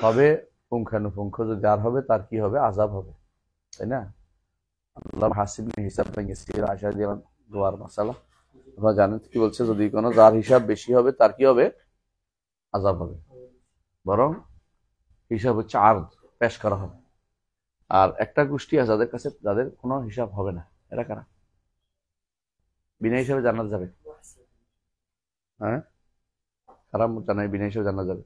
হবে পুঙ্খানুপুঙ্খ, যদি আর হবে তার কি হবে, আযাব হবে, তাই না? আল্লাহ হাসিবনি হিসাব ভেঙেছি, আশা দিলাম দোয়ার মাসালা আপনারা জানেন কি বলছে, যদি কোনো যার হিসাব বেশি হবে তার কি হবে, আযাব হবে। বরং হিসাব হচ্ছে আরদ, পেশ করা হবে। আর একটা গোষ্ঠী আছে যাদের কাছে, যাদের কোনো হিসাব হবে না, এরা কারা? বিনা হিসাবে জান্নাত যাবে। হ্যাঁ, কারা জানাই বিনা হিসাবে জান্নাত যাবে?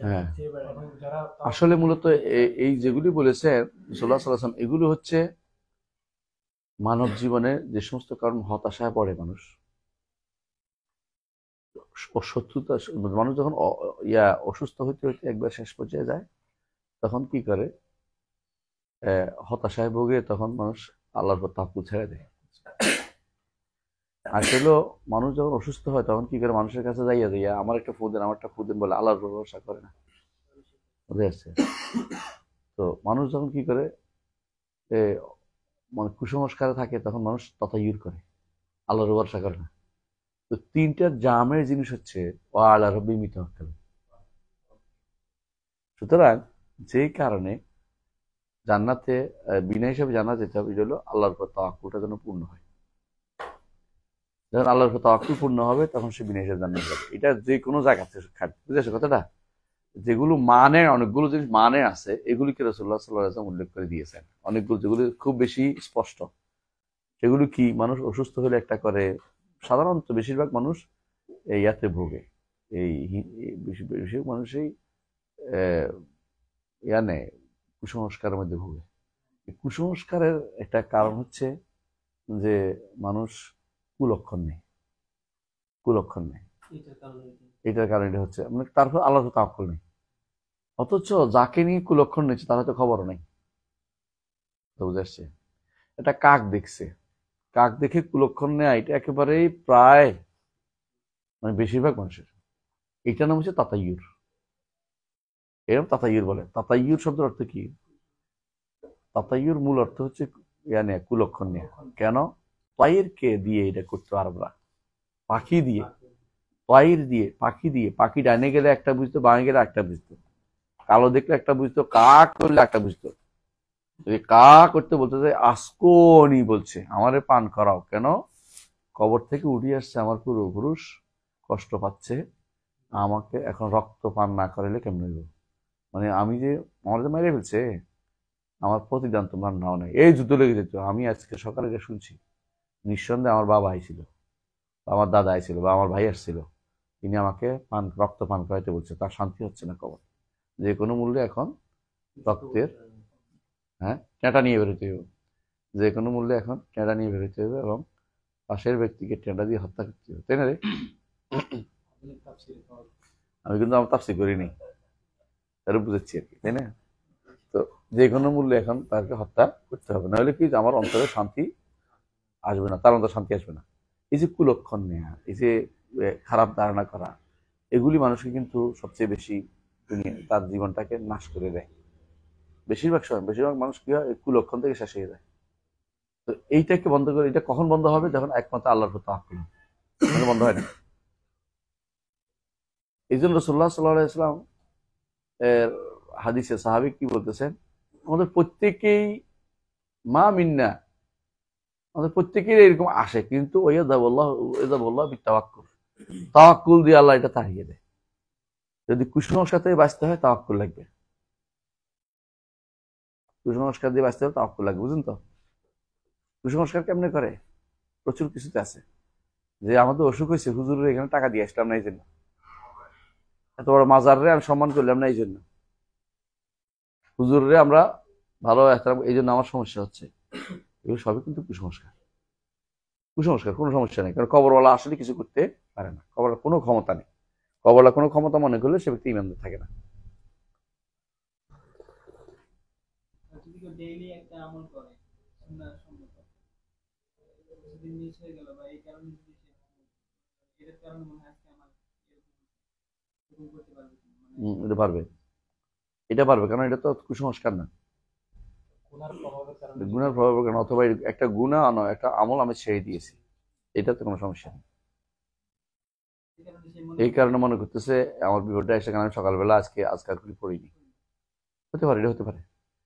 হ্যাঁ, আসলে মূলত এই যেগুলি বলেছেন রাসূলুল্লাহ সাল্লাল্লাহু আলাইহি ওয়াসাল্লাম, এগুলো হচ্ছে মানব জীবনে যে সমস্ত কারণ হতাশায় পড়ে মানুষ, শত্রুতা, মানুষ যখন অসুস্থ হইতে হইতে একবার শেষ পর্যায়ে যায়, তখন কি করে, হতাশায় ভোগে, তখন মানুষ আল্লাহর উপর তাওয়াক্কুল ছেড়ে দেয়। আসলে মানুষ যখন অসুস্থ হয় তখন কি করে, মানুষের কাছে যাইয়া যাইয়া আমার একটা ফু দেন, আমার একটা ফু দেন বলে আল্লাহর উপর ভরসা করে না, বুঝে আসছে? তো মানুষ যখন কি করে, মানে কুসংস্কারে থাকে, তখন মানুষ তথায়ুর করে, আল্লাহর ভরসা করে না। তো তিনটা জামের জিনিস হচ্ছে ও আল্লাহ রব্বি মিতাওয়াক্কাল। সুতরাং যে কারণে জান্নাতে বিনা হিসাবে জান্নাত যেতে হবে, এটা হলো আল্লাহর উপর তাওয়াক্কুলটা যেন পূর্ণ হয়। যখন আল্লাহর উপর তাওয়াক্কুল পূর্ণ হবে, তখন সে বিনা হিসাবে জান্নাত যাবে। এটা যে কোনো জায়গাতে খাট, বুঝেছো কথাটা? যেগুলো মানে, অনেকগুলো জিনিস মানে আছে, এগুলিকে রাসূলুল্লাহ সাল্লাল্লাহু আলাইহি ওয়াসাল্লাম উল্লেখ করে দিয়েছেন। অনেকগুলো যেগুলো খুব বেশি স্পষ্ট, সেগুলো কি, মানুষ অসুস্থ হলে একটা করে, সাধারণত বেশিরভাগ মানুষ ইয়াতে ভোগে, এই বেশিরভাগ মানুষই ইয়া নেয়, কুসংস্কারের মধ্যে ভোগে। কুসংস্কারের একটা কারণ হচ্ছে যে মানুষ কুলক্ষণ নেই, কুলক্ষণ নেই, এটার কারণ এটা হচ্ছে মানে, তারপর আল্লাহ তাওয়াক্কুল নেই। অথচ যাকে নিয়ে কুলক্ষণ নিচ্ছে তার হয়তো খবরও নেই, বুঝে আসছে? এটা কাক দেখছে, কাক দেখে কুলক্ষণ নেয়, এটা একেবারেই প্রায় মানে বেশিরভাগ মানুষের। এইটার নাম হচ্ছে তাতাইয়ুর। এরকম তাতাইয়ুর বলে। তাতাইয়ুর শব্দের অর্থ কি? তাতাইয়ুর মূল অর্থ হচ্ছে কুলক্ষণ নেয়া। কেন? তাইরকে দিয়ে এটা করতো আরবরা, পাখি দিয়ে, তাইর দিয়ে, পাখি দিয়ে। পাখি ডাইনে গেলে একটা বুঝতো, বামে গেলে একটা বুঝতো, কালো দেখলে একটা বুঝতো, কাক করলে একটা বুঝতো। কা করতে বলতে যে আসকনি বলছে, আমারে পান করাও। কেন? কবর থেকে উঠে আসছে আমার পূর্বপুরুষ, কষ্ট পাচ্ছে, আমাকে এখন রক্ত পান না করাইলে কেমন হইব? মানে আমি যে, আমার যে মেরে ফেলছে, আমার প্রতিদান তোমার নাও নাই, এই যুদ্ধ লেগে যেত। আমি আজকে সকালে যে শুনছি, নিঃসন্দেহে আমার বাবা আইছিল, বা আমার দাদা আইছিল, বা আমার ভাই আসছিল, তিনি আমাকে রক্ত পান করাইতে বলছে, তার শান্তি হচ্ছে না কবর। যে কোনো মূল্যে এখন রক্তের, হ্যাঁ, টেঁটা নিয়ে বেরোতে হবে, যে কোনো মূল্যে এখন টেঁটা নিয়ে বেরোতে হবে, এবং পাশের ব্যক্তিকে টেঁটা দিয়ে হত্যা করতে হবে, তাই না রে? আমি কিন্তু আমার তাফসীর করিনি, তার বুঝাচ্ছি আর কি, তাই না? তো যে কোনো মূল্যে এখন তাকে হত্যা করতে হবে, নাহলে কি আমার অন্তরে শান্তি আসবে না, তার অন্তরে শান্তি আসবে না। এই যে কুলক্ষণ নেয়া, এই যে খারাপ ধারণা করা, এগুলি মানুষকে কিন্তু সবচেয়ে বেশি তার জীবনটাকে নাশ করে দেয়। বেশিরভাগ সময় বেশিরভাগ মানুষ কি হয়, কুলক্ষণ থেকে শেষ হয়ে যায়। তো এইটাকে বন্ধ করে, এটা কখন বন্ধ হবে? যখন একমাত্র আল্লাহর প্রতি তাওয়াক্কুল হবে, বন্ধ হয় না। এই জন্য রাসূলুল্লাহ সাল্লাল্লাহু আলাইহি ওয়াসাল্লাম এর হাদিসে সাহাবী কি বলতেছেন, আমাদের প্রত্যেকেই, মা মিন্না, আমাদের প্রত্যেকের এরকম আসে, কিন্তু তাওয়াক্কুল দিয়ে আল্লাহ এটা তাড়িয়ে দেয়। যদি কুসংস্কার থেকে বাঁচতে হয়, তাওয়াক্কুল লাগবে। কুসংস্কার দিয়ে বাঁচতে হলে তাওয়াক্কুল লাগবে, বুঝুন তো? কুসংস্কার কেমনে করে? প্রচুর কিছুতে আছে। যে আমাদের অসুখ হয়েছে, হুজুরের এখানে টাকা দিয়ে আসলাম না এই জন্য, এত বড় মাজারে আমি সম্মান করলাম না এই জন্য, হুজুরে আমরা ভালো এহতরাম এই জন্য আমার সমস্যা হচ্ছে, এগুলো সবই কিন্তু কুসংস্কার। কুসংস্কার, কোনো সমস্যা নেই, কারণ কবরওয়ালা আসলে কিছু করতে পারে না, কবরের কোনো ক্ষমতা নেই। কবরওয়ালা কোনো ক্ষমতা মনে করলে সে ব্যক্তি ইমানদার থাকে না। এটা পারবে, এটা পারবে, কারণ এটা তো কুসংস্কার না, গুনার প্রভাবের কারণে, অথবা একটা গুনাহ নয়, একটা আমল আমি ছেড়ে দিয়েছি, এটাতে কোনো সমস্যা নেই। এই কারণে মনে করতেছে আমার বিপদটা এসে কারণ আমি সকালবেলা আজকে আজকারগুলি পড়িনি, হতে পারে, এটা হতে পারে।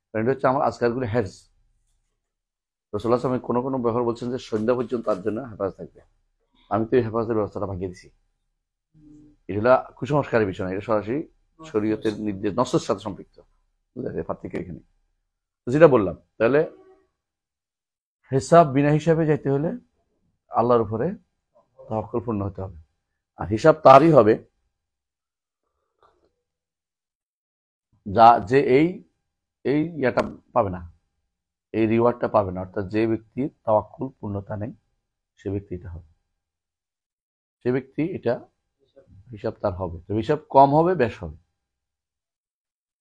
কারণ এটা হচ্ছে আমার আজকারগুলি হ্যাজ রাসূলুল্লাহ সাল্লাল্লাহু আলাইহি ওয়াসাল্লাম কোনো ব্যাপার বলছেন যে সন্ধ্যা পর্যন্ত তার জন্য হেফাজত থাকবে। আমি তো এই হেফাজতের ব্যবস্থাটা ভাঙিয়ে দিছি। এটা হলো কুসংস্কারের বিষয় না, এটা সরাসরি শরীয়তের নির্দেশ নসের সাথে সম্পৃক্ত। পার্থক্য এখানে যেটা বললাম, তাহলে হিসাব বিনা হিসাবে যাইতে হলে আল্লাহর উপরে তাওয়াক্কুল পূর্ণ হতে হবে। আর হিসাব তারই হবে যা যে এই এই ইয়াটা পাবে না, এই রিওয়ার্ডটা পাবে না। অর্থাৎ যে ব্যক্তির তাওয়াক্কুল পূর্ণতা নেই সে ব্যক্তি এটা হবে, সে ব্যক্তি এটা হিসাব তার হবে। তো হিসাব কম হবে, বেশ হবে।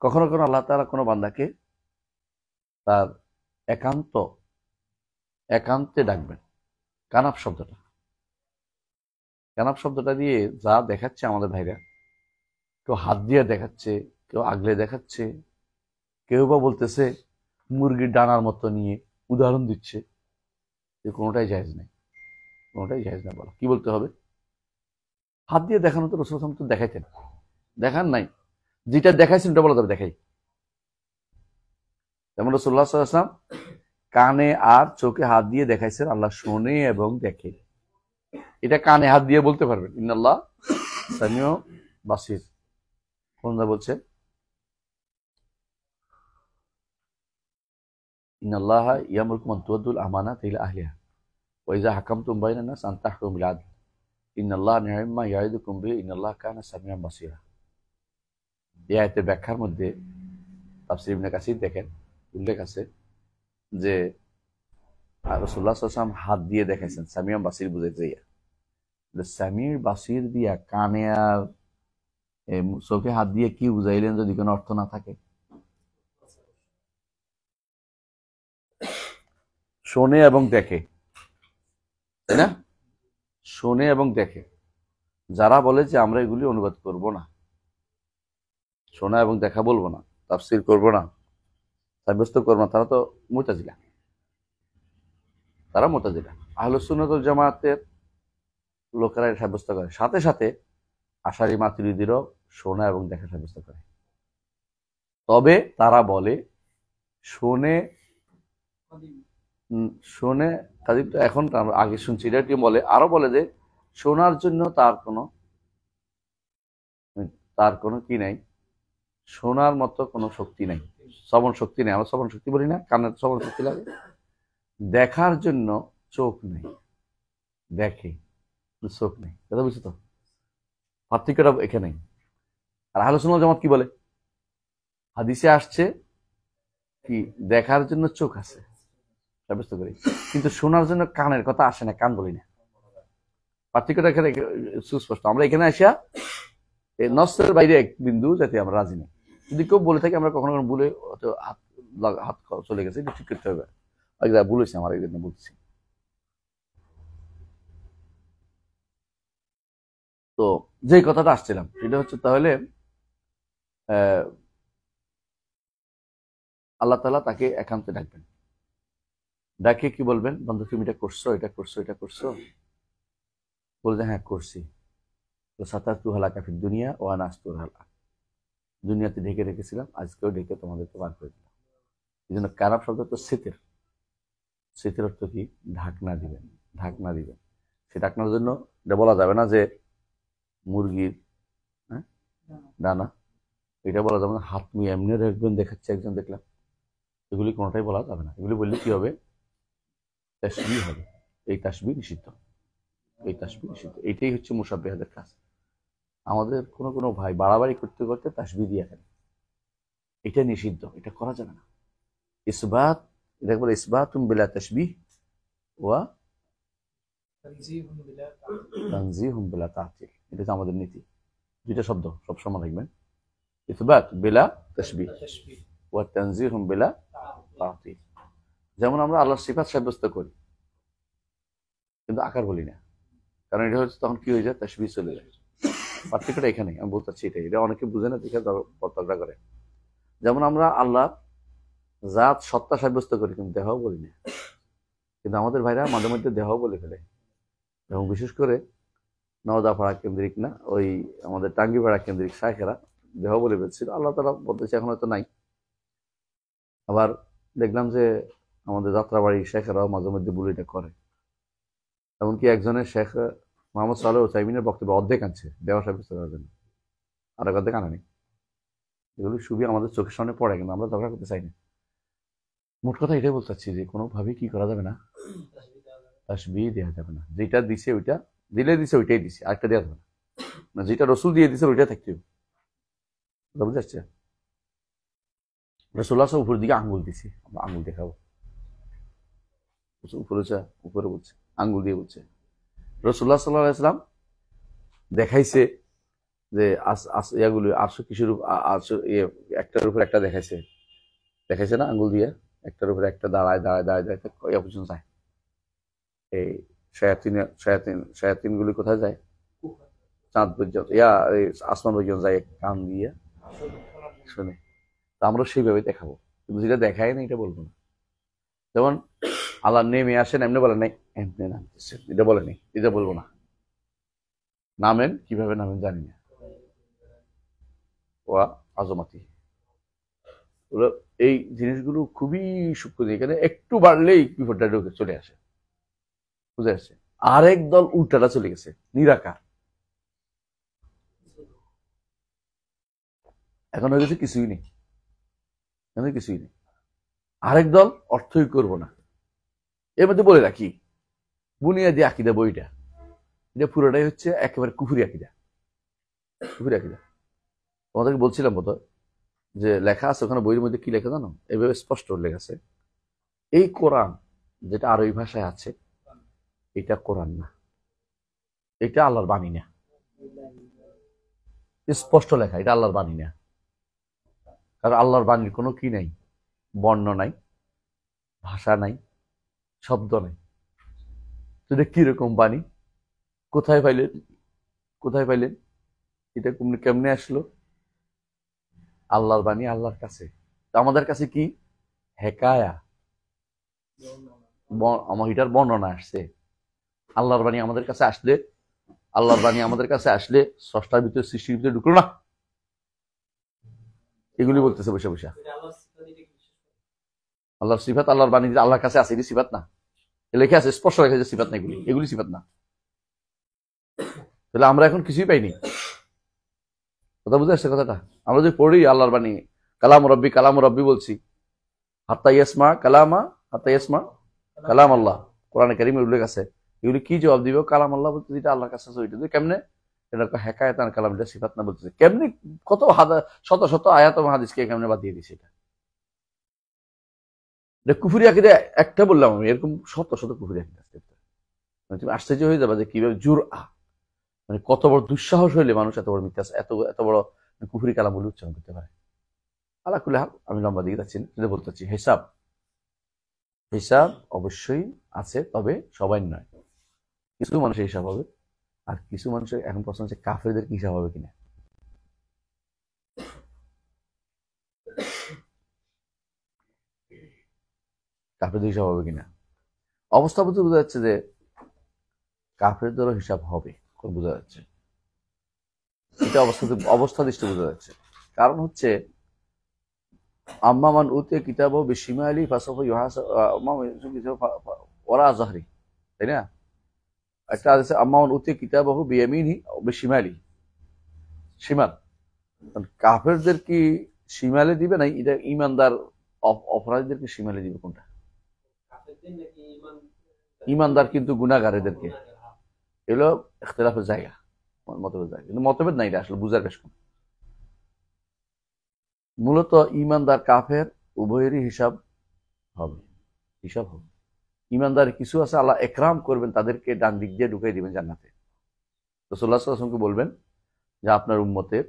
কখনো কখনো আল্লাহ তাআলা কোনো বান্দাকে তার একান্তে ডাকবেন। কানাফ শব্দটা দিয়ে যা দেখাচ্ছে আমাদের ভাইরা, কেউ হাত দিয়ে দেখাচ্ছে, কেউ আগলে দেখাচ্ছে, কেউ বা বলতেছে মুরগির ডানার মতো নিয়ে উদাহরণ দিচ্ছে, যে কোনোটাই জায়েজ নেই, কোনোটাই জায়েজ না বলা। কি বলতে হবে? হাত দিয়ে দেখানো তো রাসূল সাল্লাল্লাহু আলাইহি ওয়াসাল্লাম তো দেখাইতেন, দেখান নাই, যেটা দেখাইছেন ওটা বলা যাবে দেখাই। যেমন রাসূলুল্লাহ সাল্লাল্লাহু আলাইহি ওয়াসাল্লাম কানে আর চোখে হাত দিয়ে দেখাইছেন আল্লাহ শোনে এবং দেখে। এটা কানে হাত দিয়ে বলতে পারবেন, ইন্নাল্লাহ সামিউ বাসির। কোনটা বলছে? ইন্নাল্লাহা ইয়ামুরুকুম আন তুআদ্দুল আমানাতি ইলা আহলিহা ওয়া ইযা হাকামতুম বাইনান নাস আন তাহকুমু বিল আদল ইন্নাল্লাহা নি'মা ইয়া'iদুকুম বিহি ইন্নাল্লাহা কানা সামিআন বাসীরা। এই আয়াতের ব্যাখ্যার মধ্যে তাফসীর ইবনে কাসির দেখেন উল্লেখ আছে যে রাসূলুল্লাহ সাল্লাল্লাহু আলাইহি ওয়াসাল্লাম হাত দিয়ে দেখাইছেন সামিআন বাসীর বুঝাইতে। সামির বাসির দিয়া কানে আর চোখে হাত দিয়ে কি বুঝাইলেন যদি কোনো অর্থ না থাকে? শোনে এবং দেখে, তাই না? শোনে এবং দেখে। যারা বলে যে আমরা এগুলি অনুবাদ করব না, শোনা এবং দেখা বলবো না, তাফসীর করব না, সাব্যস্ত করব না, তারা তো মুতাজিলা। আহলুস সুন্নাত ওয়াল জামাতের লোকেরা সাব্যস্ত করে, সাথে সাথে আশারি মাতুরিদিরও শোনা এবং দেখা সাব্যস্ত করে। তবে তারা বলে শোনে কাদিম, তো এখন আগে শুনছি এটা কি বলে, আরো বলে যে শোনার জন্য তার কোনো কি নাই, শোনার মতো কোনো শক্তি নাই, শ্রবণ শক্তি নেই। আমরা শ্রবণ শক্তি বলি না, কানের শ্রবণ শক্তি লাগে। দেখার জন্য চোখ নেই, দেখে, চোখ নেই। কথা বুঝছো তো? পার্থক্যটা এখানেই। আর আহলে সুন্নাত ওয়াল জামাত কি বলে? হাদিসে আসছে কি দেখার জন্য চোখ আছে, সাব্যস্ত করি, কিন্তু শোনার জন্য কানের কথা আসে না, কান বলি না। পার্থক্যটা এখানে সুস্পষ্ট। আমরা এখানে আসা নসের বাইরে এক বিন্দু যাতে আমরা রাজি নেই। যদি কেউ বলে থাকি আমরা কখনো কখনো ভুলে হাত চলে গেছে, এটা ঠিক করতে হবে। ভুল হয়েছে আমার, এই জন্য বলছি। তো যে কথাটা আসছিলাম সেটা হচ্ছে তাহলে আল্লাহ তাআলা তাকে একান্তে ডাকবেন। ডাকে কি বলবেন? বন্ধু তুমি এটা করছো, এটা করছো, এটা করছো? বলতে হ্যাঁ করছি। তো সাতারতুহা লাকা ফিদ দুনিয়া ওয়া আনা আস্তুরহা লাক। দুনিয়াতে ঢেকে রেখেছিলাম, আজকেও ঢেকে তোমাদেরকে বার করে দিলাম। এই জন্য কারাব শব্দ তো সিতের। সিতের অর্থ কি? ঢাকনা দিবেন, ঢাকনা দিবেন। সে ঢাকনার জন্য এটা বলা যাবে না যে মুরগির ডানা, এটা বলা যাবে না হাত নিয়ে এমনি একজন দেখাচ্ছে, একজন দেখলাম, এগুলি কোনোটাই বলা যাবে না। এগুলি বললে কি হবে? তাসবিহ হবে। এই তাসবিহ নিষিদ্ধ, এই তাসবিহ নিষিদ্ধ। এইটাই হচ্ছে মুসাব্বিহাদের কাজ। আমাদের কোনো ভাই বাড়াবাড়ি করতে করতে তাসবিহ দিয়ে ফেলে, এটা নিষিদ্ধ, এটা করা যাবে না। ইসবাত, এটা বলে ইসবাতুম বিলা তাসবিহ ওয়া তানজিহুম বিলা তা'তিল। এটা হচ্ছে আমাদের নীতি। দুইটা শব্দ সবসময় রাখবেন, ইসবাত বিলা তাসবিহ ওয়া তানজিহুম বিলা তা'তিল। যেমন আমরা আল্লাহর সিফাত সাব্যস্ত করি কিন্তু আকার বলি না, কারণ এটা হচ্ছে তখন কি হয়ে যায়? তাসবিহ চলে যায়। পার্থক্যটা এখানেই আমি বলতে চাচ্ছি, এটা অনেকে বুঝে না, দেখে ঝগড়া করে। যেমন আমরা আল্লাহ জাত সত্তা সাব্যস্ত করি কিন্তু দেহ বলি না, কিন্তু আমাদের ভাইরা মাঝে মধ্যে দেহ বলে ফেলে। এবং বিশেষ করে নওদাপাড়া কেন্দ্রিক না, ওই আমাদের টাঙ্গিপাড়া কেন্দ্রিক শায়েখেরা দেহ বলে বেঁচছিল, আল্লাহ তাআলা বলতেছে এখন হয়তো নাই। আবার দেখলাম যে আমাদের যাত্রাবাড়ি শেখেরাও মাঝে মধ্যে বুলিটা করে। এমনকি একজনের শেখ মোহাম্মদ সালেহ উসাইমিনের বক্তব্য অর্ধেক আনছে ব্যবসা বিস্তার করার জন্য, আর এক অর্ধেক আনা নেই। এগুলো খুবই আমাদের চোখের সামনে পড়ে, কিন্তু আমরা ঝগড়া করতে চাই না। মোট কথা এটাই বলতে চাচ্ছি যে কোনোভাবেই কি করা যাবে না, তাসবিহ দেওয়া যাবে না। যেটা দিছে ওইটা দিলে দিছে, ওইটাই দিছে, আরেকটা দেওয়া যাবে না। যেটা রসুল দিয়ে দিছে ওইটা থাকতে হবে, বুঝতে পারছে? রসুল্লাহ সব উপরের দিকে আঙ্গুল দিছি, আমরা আঙ্গুল দেখাবো, উপরে বলছে, আঙ্গুল দিয়ে বলছে। রসুল্লাহ সাল্লাল্লাহু আলাইহি ওয়াসাল্লাম দেখাইছে যে ইয়াগুলো 800 কিশোর 800 একটার উপর একটা দেখাইছে না আঙ্গুল দিয়ে, একটার উপরে একটা দাঁড়ায় দাঁড়ায় দাঁড়ায় দাঁড়ায় ইয়া পর্যন্ত যায়। এই শায়াতিন গুলি কোথায় যায়? চাঁদ পর্যন্ত, আসমান পর্যন্ত যায় কান দিয়ে শুনে। তা আমরা সেইভাবে দেখাবো, কিন্তু যেটা দেখায় না এটা বলবো না। যেমন আল্লাহ নেমে আসেন এমনি বলে নাই, এমনি নামতেছে এটা বলে নেই, এটা বলবো না। নামেন, কিভাবে নামেন জানি না। ওয়া আজমাতি, এই জিনিসগুলো খুবই সূক্ষ্ম। এখানে একটু বাড়লেই বিপদটা ঢুকে চলে আসে, বুঝে আসছে। আরেক দল উল্টাটা চলে গেছে, নিরাকার। এখন হয়ে গেছে কিছুই নেই, কিছুই নেই। আরেক দল অর্থই করবো না। এর মধ্যে বলে রাখি, বুনিয়াদি আকীদা বইটা, এটা পুরোটাই হচ্ছে একেবারে কুফরি আকীদা। তোমাদেরকে বলছিলাম বোধ, যে লেখা আছে ওখানে, বইয়ের মধ্যে কি লেখা জানো? এভাবে স্পষ্ট লেখা আছে, এই কোরআন যেটা আরবি ভাষায় আছে, এটা কোরআন না, এটা আল্লাহর বাণী না। স্পষ্ট লেখা, এটা আল্লাহর বাণী না। কারণ আল্লাহর বাণীর কোনো কি নাই, বর্ণ নাই, ভাষা নাই, শব্দ নাই। এটা কিরকম বাণী? কোথায় পাইলেন? এটা কেমনে আসলো? আল্লাহর বাণী আল্লাহর কাছে, আমাদের কাছে কি হেকায়া, আমার এটার বর্ণনা আসছে। আল্লাহর বাণী আমাদের কাছে আসলে স্রষ্টার ভিতরে, সৃষ্টির ভিতরে ঢুকলো না। এগুলি বলতেছে বসে বসে। আল্লাহর সিফাত, আল্লাহর বাণী আল্লাহর কাছে আছে, এটি সিফাত না। লেখা আছে, স্পষ্ট লেখা আছে সিফাত না, এগুলি সিফাত না। তাহলে আমরা এখন কিছুই পাইনি। কথা বুঝে আসছে কথাটা? আমরা যে পড়ি আল্লাহর বাণী, কালাম রব্বি বলছি, হাত্তা ইয়াসমা কালাম আল্লাহ, কোরআনে কারীমের উল্লেখ আছে। এগুলি কি জবাব দিব? কালাম আল্লাহ বলতে যেটা আল্লাহর কাছে আছে ওইটা। কেমনে? এটা হেকায়াতান কালাম, এটা সিফাত না বলতেছে। কেমনি কত শত আয়াত এবং হাদিসকে কেমনে বাদ দিয়ে দিছে? এটা কুফরি আকীদা। একটা বললাম আমি, এরকম শত কুফরি আকীদা আছে। তুমি আশ্চর্য হয়ে যাবে যে কিভাবে মানে কত বড় দুঃসাহস হইলে মানুষ এত বড় মিথ্যা, এত বড় কুফরি কালাম বলে উচ্চারণ করতে পারে। আল্লাহ কুল্লাহ, আমি লম্বা দিকে যাচ্ছি না, যেটা বলতে চাচ্ছি, হিসাব অবশ্যই আছে, তবে সবাই নয়। কিছু মানুষের হিসাব হবে, আর কিছু মানুষের, এখন প্রশ্ন হচ্ছে কাফেরদের কি হিসাব হবে কিনা। কাফেরদের হিসাব হবে কিনা অবস্থা বলতে বোঝা যাচ্ছে যে কাফেরদেরও হিসাব হবে, বোঝা যাচ্ছে। এটা অবস্থা দৃষ্টি বোঝা যাচ্ছে। কারণ হচ্ছে আম্মামান উতে কিতাব বিশিমালি ফাসাফা ওরা জাহরি, তাই না? একটা আছে আম্মামান উতে কিতাব বিয়ামিনি বিশিমালি, শিমাল। কাফেরদের কি শিমালে দিবে না? এটা ইমানদার অপরাধীদেরকে শিমালে দিবে কোনটা? ইমানদার কিন্তু গুনাহগারদেরকে। এগুলো ইখতিলাফের জায়গা, মতভেদ জায়গা, কিন্তু মতভেদ নাই, এটা আসলে বুঝার বেশ কম। মূলত ইমানদার কাফের উভয়েরই হিসাব হবে। ইমানদার কিছু আছে আল্লাহ একরাম করবেন, তাদেরকে ডান দিক দিয়ে ঢুকাই দিবেন জান্নাতে। রাসূলুল্লাহ সাল্লাল্লাহু আলাইহি ওয়াসাল্লামকে বলবেন যে আপনার উম্মতের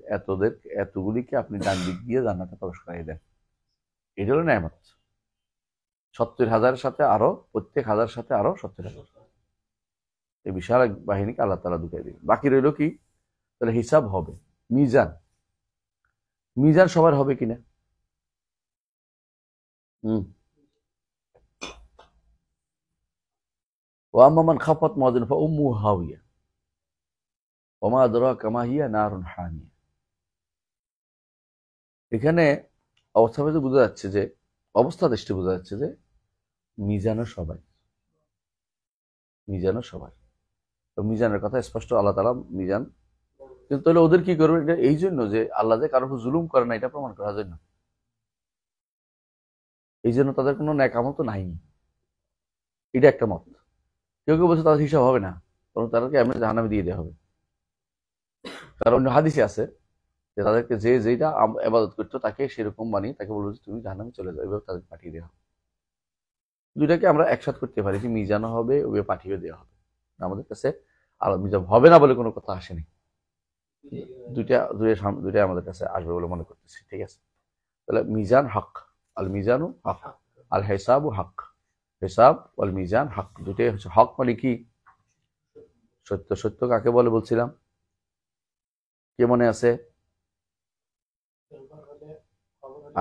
এতগুলিকে আপনি ডান দিক দিয়ে জান্নাতে প্রবেশ করাই দেন। এটা হলো নেয়ামত। 70,000-এর সাথে আরো, প্রত্যেক 1000 সাথে আরো 70,000, এই বিশাল এক বাহিনীকে আল্লাহ তাআলা ঢুকাই দিবেন। বাকি রইল কি? তাহলে হিসাব হবে। মিজান সবার হবে কিনা? ওয়া আম্মা মান খাফাত মাওয়াজিনুহু ফাউম্মুহু হাওিয়া ওয়া মা আদরাকা মা হিয়া নারুন হামিয়া। এখানে অবস্থা ভেদে বোঝা যাচ্ছে যে, অবস্থা দৃষ্টি বোঝা যাচ্ছে যে মিজানও সবাই, মিজানও সবাই। তো মিজানের কথা স্পষ্ট, আল্লাহ তাআলা মিজান। কিন্তু তাহলে ওদের কি করবে? এটা এই জন্য যে আল্লাহ যে কারোর উপর জুলুম করে না, এটা প্রমাণ করার জন্য। এই জন্য তাদের কোনো ন্যাক আমল তো নাই, এটা একটা মত। কেউ কেউ বলছে তাদের হিসাব হবে না, কারণ তাদেরকে এমনি জাহান্নামে দিয়ে দেওয়া হবে। কারণ অন্য হাদিসে আছে যে তাদেরকে যে যেটা ইবাদত করতো তাকে সেরকম বানিয়ে তাকে বলবো যে তুমি জাহান্নামে চলে যাও, এভাবে তাদেরকে পাঠিয়ে দেওয়া হবে। দুইটাকে আমরা একসাথে করতে পারি, যে মিজানও হবে, ওভাবে পাঠিয়ে দেওয়া হবে। আমাদের কাছে আর মিজান হবে না বলে কোনো কথা আসেনি। দুইটা আমাদের কাছে আসবে বলে মনে করতেছি। ঠিক আছে, তাহলে মিজান হক, আল মিজানু হক, আল হিসাবু হক। হিসাব আল মিজান হক, দুইটাই হচ্ছে হক। মানে কি? সত্য। সত্য কাকে বলে বলছিলাম? কে মনে আছে?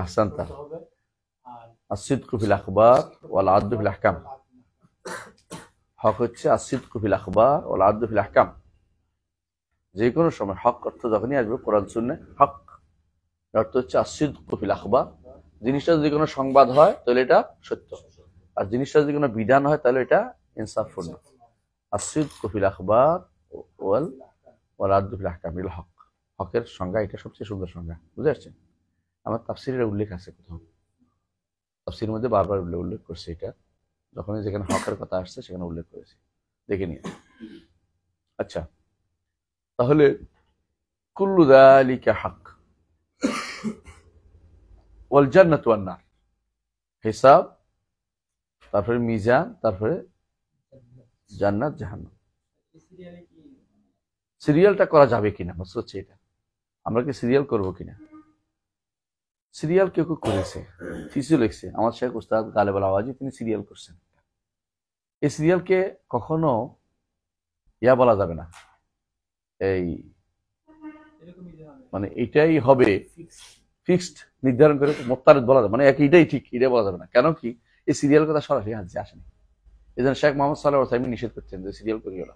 আহসানতা, আসিদকু ফিল আখবার ওয়াল আদলু ফিল আহকাম। হক হচ্ছে আসিদকু ফিল আখবার ওয়াল আদলু ফিল আহকাম। যে কোনো সময় হক অর্থ যখনই আসবে কোরআন সুন্নাহ, হক অর্থ হচ্ছে আসিদকু ফিল আখবার। জিনিসটা যদি কোনো সংবাদ হয় তাহলে এটা সত্য, আর জিনিসটা যদি কোনো বিধান হয় তাহলে এটা ইনসাফপূর্ণ। আসিদকু ফিল আখবার ওয়াল আদলু ফিল আহকাম, এগুলো হক। হকের সংজ্ঞা এটা সবচেয়ে সুন্দর সংজ্ঞা। বুঝে আসছে? আমার তাফসিরের উল্লেখ আছে কোথাও, তাফসিরের মধ্যে বারবার উল্লেখ করছে এটা, যখনই যেখানে হকের কথা আসছে সেখানে উল্লেখ করেছে, দেখে নিয়ে। আচ্ছা, তাহলে কুল্লু যালিকা হক ওয়াল জান্নাতু ওয়ান নার, হিসাব, তারপরে মিজান, তারপরে জান্নাত জাহান্নাম। সিরিয়ালটা করা যাবে কিনা বুঝতে হচ্ছে এটা, আমরা কি সিরিয়াল করবো কিনা? সিরিয়াল কেউ কেউ করেছে, ফিসিও লিখছে, আমার শেখ উস্তাদ গালেব আল আওয়াজি তিনি সিরিয়াল করছেন। এই সিরিয়ালকে কখনো ইয়া বলা যাবে না, এই মানে এটাই হবে ফিক্সড নির্ধারণ করে মোত্তারেদ বলা যাবে, মানে এটাই ঠিক এটা বলা যাবে না। কেন কি? এই সিরিয়াল কথা সরাসরি হাদিসে আসেনি। এই জন্য শেখ মোহাম্মদ সাল্লাল্লাহু আলাইহি ওয়াসাল্লাম নিষেধ করছেন যে সিরিয়াল করিও না,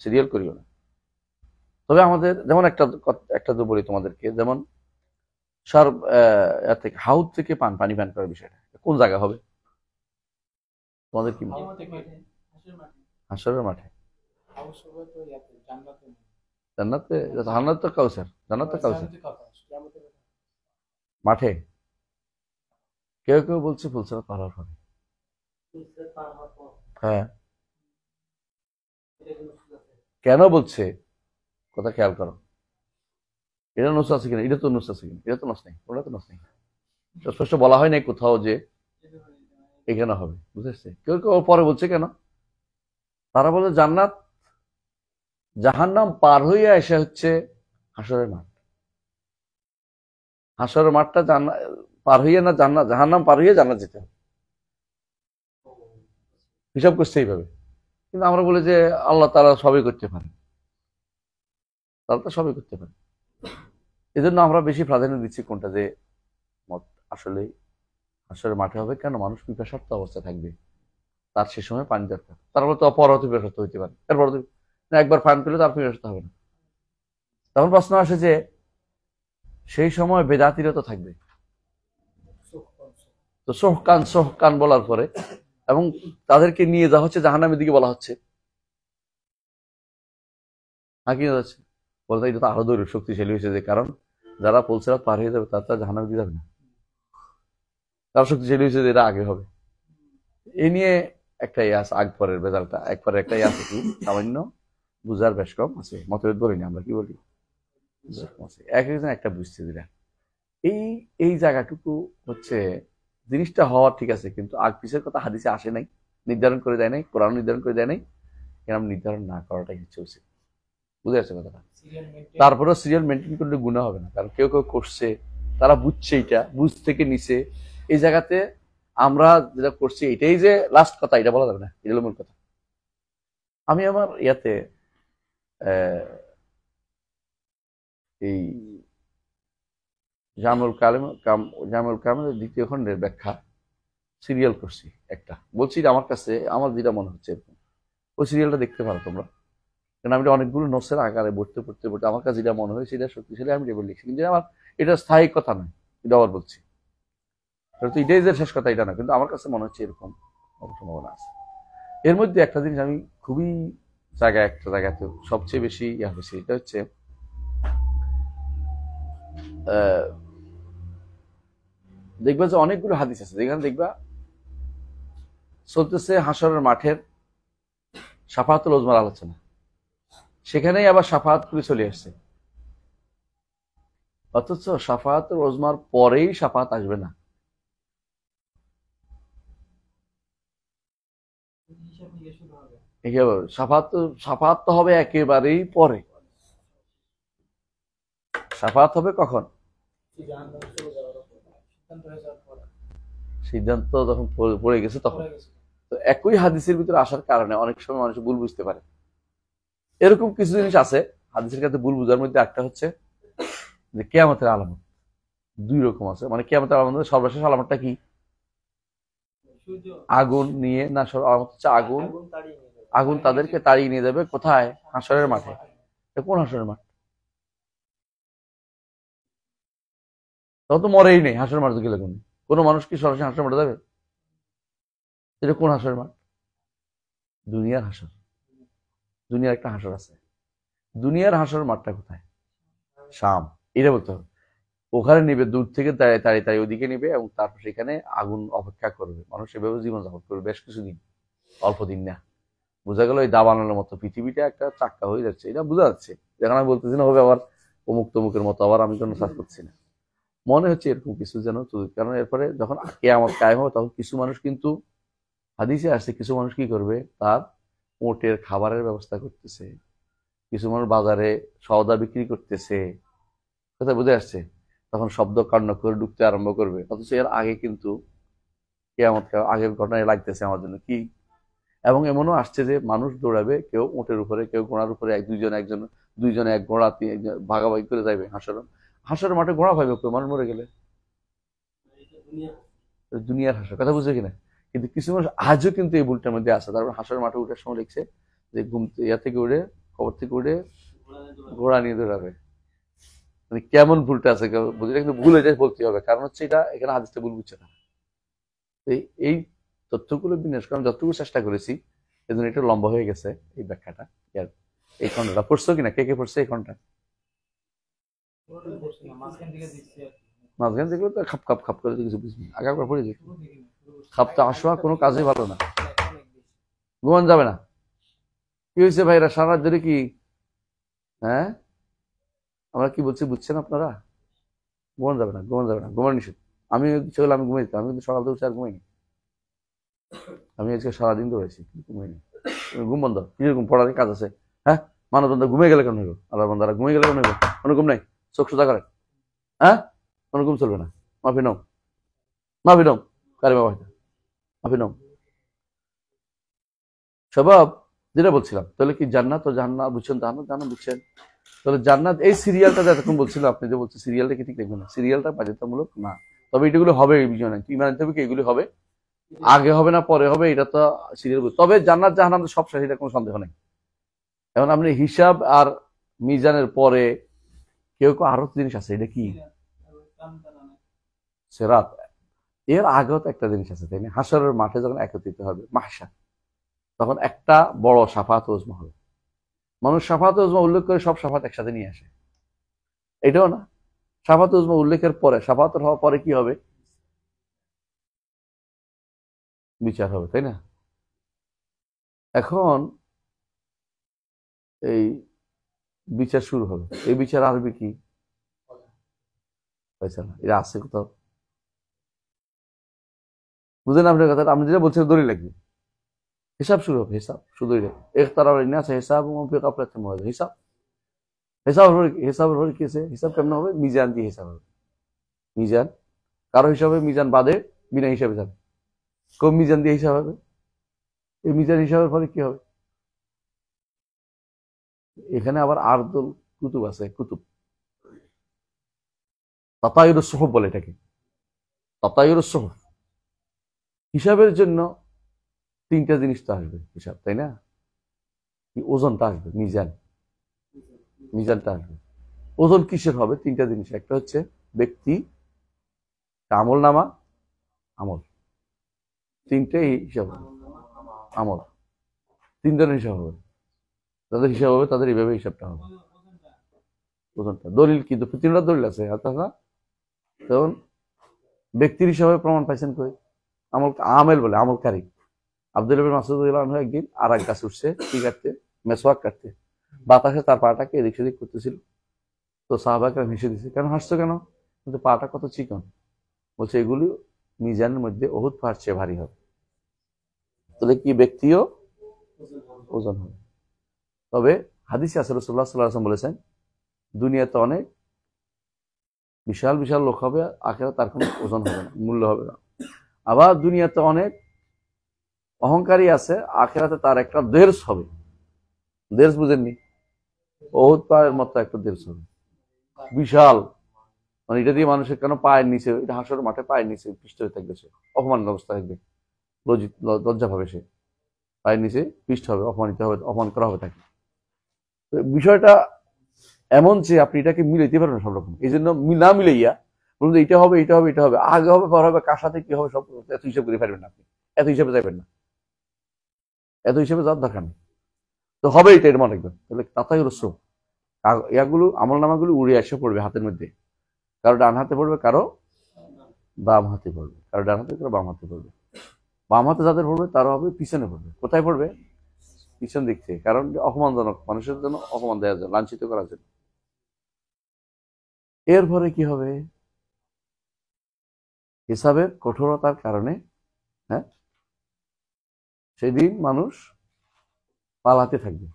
সিরিয়াল করিও না। তবে আমাদের যেমন একটা তো বলি তোমাদেরকে, যেমন থেকে হাউদ থেকে পানি পান করার বিষয়টা কোন জায়গা হবে তোমাদের কি? হাসরের মাঠে। জান্নাতে, জান্নাত তো কাউসার, জান্নাত তো কাউসার মাঠে। কেউ কেউ বলছে ফুলসিরাত পার হওয়ার পরে। হ্যাঁ, কেন বলছে কথা খেয়াল করো। এটা নস আছে কিনা? এটা তো নস আছে কিনা? এটা তো নস নেই, ওটা তো নস নেই, স্পষ্ট বলা হয় নাই কোথাও যে এখানে হবে। বুঝেছে? কেউ কেউ পরে বলছে কেন, তারা বলে জান্নাত জাহান্নাম পার হইয়া এসে হচ্ছে হাসরের মাঠ। হাসরের মাঠটা পার হইয়া না জান্নাত, জাহান্নাম পার হইয়া জান্নাত যেতে হবে, হিসাব করছে এইভাবে। কিন্তু আমরা বলি যে আল্লাহ তাআলা সবই করতে পারে, তারা তো সবই করতে পারে। এই জন্য আমরা বেশি প্রাধান্য দিচ্ছি কোনটা, যে মত আসলে হাসরের মাঠে হবে। কেন? মানুষ পিপাসার্ত অবস্থা থাকবে, তার সে সময় পানি দরকার। তারপর তো অপরত পিপাসার্ত হইতে পারে, এরপর না একবার পান পেলে তার পিপাসার্ত হবে না। তখন প্রশ্ন আসে যে সেই সময় বেদাতিরা তো থাকবে, তো সোহকান সোহকান বলার পরে এবং তাদেরকে নিয়ে যাওয়া হচ্ছে জাহান্নামের দিকে বলা হচ্ছে, কি যাচ্ছে বলতে এটা তো আরো দৈরিক শক্তিশালী হয়েছে, যে কারণ যারা ফুলসিরাত পার হয়ে যাবে তারা জাহান্নামে দিয়ে যাবে না, তারা শক্তিশালী হয়েছে যে এটা আগে হবে। এই নিয়ে একটা ইয়াস আগ পরের বেজালটা একবারে একটা ইয়াস কি সামান্য বুঝার বেশ কম আছে, মতভেদ বলিনি আমরা, কি বলি এক একজন একটা বুঝতে দিলা। এই জায়গাটুকু হচ্ছে জিনিসটা হওয়ার ঠিক আছে, কিন্তু আগ পিছের কথা হাদিসে আসে নাই, নির্ধারণ করে দেয় নাই, কোরআন নির্ধারণ করে দেয় নাই, এরকম নির্ধারণ না করাটাই হচ্ছে উচিত। বুঝে যাচ্ছে কথাটা? তারপরেও সিরিয়াল মেনটেন করলে গুনাহ হবে না, কারণ কেউ কেউ করছে, তারা বুঝছে, এটা বুঝ থেকে নিছে। এই জায়গাতে আমরা যেটা করছি এটাই যে লাস্ট কথা, এটা বলা যাবে না, এটা হলো মূল কথা। আমি আমার ইয়াতে এই জামুল কালামের দ্বিতীয় খণ্ডের ব্যাখ্যা সিরিয়াল করছি একটা, বলছি আমার কাছে আমার যেটা মনে হচ্ছে ওই সিরিয়ালটা দেখতে পারো তোমরা, কারণ আমি অনেকগুলো নোটসের আকারে পড়তে পড়তে পড়তে আমার কাছে যেটা মনে হয় সেটা শক্তিশালী আমি এটা লিখছি, কিন্তু আমার এটা স্থায়ী কথা নয়, এটা আবার বলছি তো এটাই যে শেষ কথা এটা না, কিন্তু আমার কাছে মনে হচ্ছে এরকম সম্ভাবনা আছে। এর মধ্যে একটা জিনিস আমি খুবই একটা জায়গাতে সবচেয়ে বেশি ইয়া হয়েছে, এটা হচ্ছে দেখবা যে অনেকগুলো হাদিস আছে যেখানে দেখবা চলতেছে হাসরের মাঠের শাফাআতুল উযমার আলোচনা, সেখানেই আবার শাফাআত করে চলে আসছে, অথচ শাফাআতুল উযমার পরেই শাফাআত আসবে না। শাফাআত তো হবে একেবারেই পরে। শাফাআত হবে কখন? সিদ্ধান্ত যখন পড়ে গেছে তখন। তো একই হাদিসের ভিতরে আসার কারণে অনেক সময় মানুষ ভুল বুঝতে পারে। এরকম কিছু জিনিস আছে হাদিসের ক্ষেত্রে ভুল বুঝার মধ্যে, একটা হচ্ছে যে কিয়ামতের আলামত দুই রকম আছে, মানে কিয়ামতের আলামত সর্বশেষ আলামতটা কি? আগুন নিয়ে না, আলামত হচ্ছে আগুন, আগুন তাদেরকে তাড়িয়ে নিয়ে যাবে কোথায়? হাসরের মাঠে। কোন হাসরের মাঠ? তখন তো মরেই নেই, হাসরের মাঠ গেলে কোনো মানুষ কি সরাসরি হাসরের মাঠে যাবে? এটা কোন হাসরের মাঠ? দুনিয়ার হাসর। দুনিয়ার একটা হাসর আছে, দুনিয়ার হাসর মাঠটা কোথায়? শাম। এটা বলতে হবে। ওখানে নিবে, দূর থেকে দাঁড়িয়ে দাঁড়িয়ে দাঁড়িয়ে ওদিকে নিবে, এবং তারপর সেখানে আগুন অপেক্ষা করবে, মানুষ এভাবে জীবনযাপন করবে বেশ কিছুদিন, অল্প দিন না। বোঝা গেল এই দাবানোর মতো পৃথিবীটা একটা চাক্কা হয়ে যাচ্ছে, এটা বোঝা যাচ্ছে। যেখানে আমি বলতেছি না হবে আবার অমুক তমুকের মতো, আবার আমি কোনো সার্চ করছি না, মনে হচ্ছে এরকম কিছু যেন। কারণ এরপরে যখন কিয়ামত কায়েম হবে তখন কিছু মানুষ কিন্তু হাদিসে আসছে, কিছু মানুষ কি করবে, তার ওটের খাবারের ব্যবস্থা করতেছে, কিছু মানুষ বাজারে সওদা বিক্রি করতেছে, কথা বুঝে আসছে। তখন শব্দ কাণ্ড করে ঢুকতে আরম্ভ করবে, অথচ এর আগে কিন্তু কিয়ামত আগের ঘটনায় লাগতেছে আমার জন্য কি। এবং এমনও আসছে যে মানুষ দৌড়াবে, কেউ উটের উপরে, কেউ ঘোড়ার উপরে, দুইজনে এক ঘোড়া ভাগাভাগি করে যাবে হাসরের মাঠে। ঘোড়া পাইবে মানুষ মরে গেলে? দুনিয়ার হাসর, কথা বুঝছে কিনা? কিন্তু কিছু মানুষ আজও কিন্তু এই ভুলটার মধ্যে আছে। তারপর হাসরের মাঠে উঠার সময় লিখছে যে ঘুম ইয়া থেকে উঠে, খবর থেকে উঠে ঘোড়া নিয়ে দৌড়াবে। মানে কেমন ভুলটা আছে বুঝলে, কিন্তু ভুল এটা বলতে হবে, কারণ হচ্ছে এটা এখানে হাদিসটা ভুল বুঝছে না। এই তথ্যগুলো বিন্যাস করার যতটুকু চেষ্টা করেছি, এজন্য এটা লম্বা হয়ে গেছে এই ব্যাখ্যাটা। এই খণ্ডটা পড়ছো কিনা? কে কে পড়ছে এই খণ্ডটা? মাঝখান থেকে তো খাপ খাপ খাপ করে কিছু বুঝবি, আগে একবার পড়ে যাই। খাপটা আসোয়া কোনো কাজে ভালো না, ঘুমান যাবে না। কি হয়েছে ভাইরা, সারা ধরে কি হ্যাঁ আমরা কি বলছি বুঝছেন আপনারা? ঘুমান যাবে না, ঘুমান যাবে না, ঘুমান নিষেধ। আমি চলে আমি ঘুমাই দিতাম, আমি কিন্তু সকাল থেকে আর ঘুমাইনি। আমি আজকে সারাদিন দৌড়াইছি, ঘুমাইনি। ঘুম বন্ধ, কিরকম পড়ার কাজ আছে? হ্যাঁ, মানব বন্ধা ঘুমিয়ে গেলে কেন হইব? আল্লাহ বন্ধারা ঘুমিয়ে গেলে কেন হইব? কোনো ঘুম নাই, চোখ সোজা করে। হ্যাঁ, কোনো ঘুম চলবে না। মাফি নাও, মাফি নাও, কারে বাবা, মাফি নাও। স্বভাব যেটা বলছিলাম, তাহলে কি জান্নাত ও জাহান্নাম বুঝছেন? জান্নাত বুঝছেন? তাহলে জান্নাত এই সিরিয়ালটা যতক্ষণ বলছিলাম, আপনি যে বলছেন সিরিয়ালটা কি ঠিক দেখবেন না, সিরিয়ালটা বাধ্যতামূলক না। তবে এগুলো হবে, এই বিষয় নাই, ইমান আনতে হবে কি এগুলি হবে, আগে হবে না পরে হবে, এটা তো সিরিয়াল। তবে জান্নাত জাহান্নাম সব শেষ, এটা কোনো সন্দেহ নেই। এখন আপনি হিসাব আর মিজানের পরে কেউ কেউ আরো জিনিস আছে, এটা কি সেরাত, এর আগেও তো একটা জিনিস আছে, তাই না? হাসরের মাঠে যখন একত্রিত হবে মাহশার, তখন একটা বড় শাফাত উজমা হবে। মানুষ শাফাত উজমা উল্লেখ করে সব শাফাত একসাথে নিয়ে আসে, এটাও না। শাফাত উজমা উল্লেখের পরে, শাফাত হওয়ার পরে কি হবে? বিচার হবে, তাই না? এখন এই বিচার শুরু হবে, এই বিচার আরবি কি? এটা আছে কোথাও? বুঝলেন আপনার কথা? আপনি যেটা বলছেন দড়ি লাগবে, হিসাব শুরু হবে, হিসাব শুধুই হিসাব হিসাব হিসাবের পরে কি আছে? হিসাব কেমন হবে? মিজান দিয়ে হিসাব হবে। মিজান কারো হিসাবে, মিজান বাদে বিনা হিসাবে যাবে, কম মিজান দিয়ে হিসাব হবে। এই মিজান হিসাবের পরে কি হবে? এখানে আবার আরদুল কুতুব আছে, কুতুব তাতায়ুরুস সুহুফ বলে এটাকে, তাতায়ুরুস সুহুফ। হিসাবের জন্য তিনটা জিনিস তো আসবে, হিসাব, তাই না? কি ওজনটা আসবে, মিজানটা আসবে। ওজন কিসের হবে? তিনটা জিনিস। একটা হচ্ছে ব্যক্তি, আমল নামা, আমল, তিনটেই হিসাব হবে। আমল তিন ধরনের হিসাব হবে, তাদের হিসাব হবে, তাদের এইভাবে হিসাবটা হবে। ওজনটা দলিল কিন্তু তিনটা দলিল আছে। তখন ব্যক্তির হিসাবে প্রমাণ পাইছেন কই? আমল আমেল বলে, আমলকারী। আব্দুল ইবনে মাসউদ রাদিয়াল্লাহু আনহু একদিন আর এক গাছ উঠছে কি কাটতে, মেসওয়াক কাটতে, বাতাসে তার পাটাকে এদিক সেদিক করতেছিল। তো সাহাবাকে হেসে দিছে, কেন হাসছো কেন? কিন্তু পাটা কত চিকন। বলছে এগুলি মিজানের মধ্যে উহুদ পাহাড় চেয়ে ভারী হবে। তাহলে কি ব্যক্তিও ওজন হবে। তবে হাদিসে আছে রাসূলুল্লাহ সাল্লাল্লাহু আলাইহি ওয়াসাল্লাম বলেছেন, দুনিয়াতে অনেক বিশাল বিশাল লোক হবে, আখিরাতে তার কোনো ওজন হবে না, মূল্য হবে না। আবার দুনিয়াতে অনেক অহংকারী আছে, আখিরাতে তার একটা দেড়স হবে। দেড়স বুঝেননি? উহুদ পাহাড়ের মতো একটা দেড়স হবে, বিশাল। মানে এটা দিয়ে মানুষের কেন পায়ের নিচে, এটা হাসর মাঠে পায়ের নিচে পিষ্ট হয়ে থাকবে, সে অপমান অবস্থা থাকবে, লজ্জা পাবে, সে পায়ের নিচে পিষ্ট হবে, অপমানিত হবে, অপমান করা হবে তাকে। বিষয়টা এমন যে আপনি এটাকে মিলাইতে পারবেন সব রকম। এই জন্য না মিলাইয়া বলুন এটা হবে, এটা হবে, এটা হবে, আগে হবে, পর হবে, কার সাথে কি হবে, সব এত হিসাব করে পারবেন না আপনি। এত হিসাবে যাবেন না, এত হিসাবে যাওয়ার দরকার নেই। তো হবে এটা, এর মনে রাখবেন। তাহলে তাতাই রসুম ইয়াগুলো, আমল নামাগুলো উড়ে এসে পড়বে হাতের মধ্যে। কারো ডান হাতে পড়বে, কারো বাম হাতে পড়বে, কারো ডান হাতে, কারো বাম হাতে পড়বে। বাম হাতে যাদের পড়বে তারা হবে পিছনে পড়বে। কোথায় পড়বে? পিছন দিক থেকে। কারণ অপমানজনক, মানুষের জন্য অপমান দেওয়া যায়, লাঞ্ছিত করার জন্য। এরপরে কি হবে? হিসাবের কঠোরতার কারণে হ্যাঁ সেদিন মানুষ পালাতে থাকবে,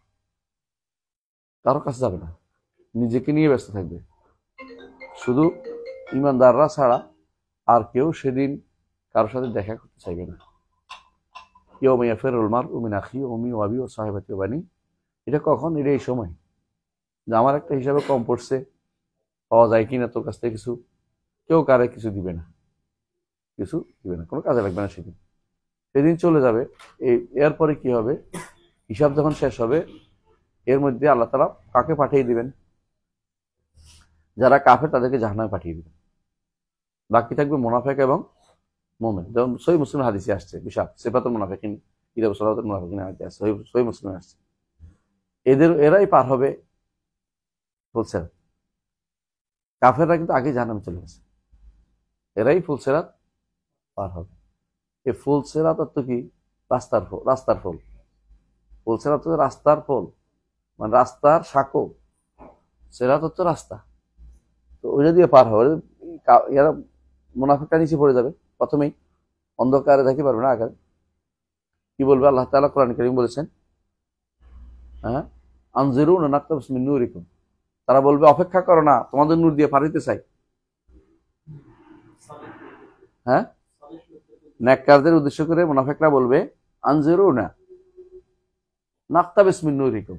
কারো কাছে যাবে না, নিজেকে নিয়ে ব্যস্ত থাকবে। শুধু ইমানদাররা ছাড়া আর কেউ সেদিন কারোর সাথে দেখা করতে চাইবে না। ইয়াউমা ইয়াফিরুল মারউ মিন আখিহি ওয়া উম্মিহি ওয়া আবিহি ওয়া সাহিবাতিহি ওয়া বানিহি। এটা কখন? এটা এই সময় যে আমার একটা হিসাবে কম পড়ছে, পাওয়া যায় কিনা তোর কাছ থেকে কিছু, কেউ কারে কিছু দিবে না, কিছু দিবে না, কোনো কাজে লাগবে না সেদিন। সেদিন চলে যাবে। এরপরে কি হবে? হিসাব যখন শেষ হবে, এর মধ্যে আল্লাহ তাআলা কাকে পাঠিয়ে দিবেন? যারা কাফের তাদেরকে জাহান্নামে পাঠিয়ে দিবেন। বাকি থাকবে মুনাফিক এবং মুমিন। যেমন সহিহ মুসলিম হাদিসে আসছে, বিশাল সিফাতুল মুনাফিকিন, কিতাব সালাতুল মুনাফিকিন হাদিসে আছে, সহিহ মুসলিমে আসছে। এরাই পার হবে ফুলসেরাত। কাফেররা কিন্তু আগে জাহান্নামে চলে গেছে, এরাই ফুলসেরাত পার হবে। এই ফুলসেরাত অর্থ কি? রাস্তার ফুল, রাস্তার ফুল। ফুলসেরাত হচ্ছে রাস্তার ফুল, মানে রাস্তার সাঁকো। সেরাত হচ্ছে রাস্তা। তো ওইটা দিয়ে পার হবে। এরা মুনাফিকটা নিচে পড়ে যাবে প্রথমেই, অন্ধকারে থাকতে পারবে না। আগে কি বলবে? আল্লাহ তাআলা কোরআন কারীম বলেছেন, হ্যাঁ, আনজিরুনা নাকতাবিস মিন নূরিকুম। তারা বলবে অপেক্ষা করো না, তোমাদের নূর দিয়ে পার হইতে চাই। হ্যাঁ, নেককারদের উদ্দেশ্য করে মুনাফিকরা বলবে আনজিরুনা নাকতাবিস মিন নূরিকুম,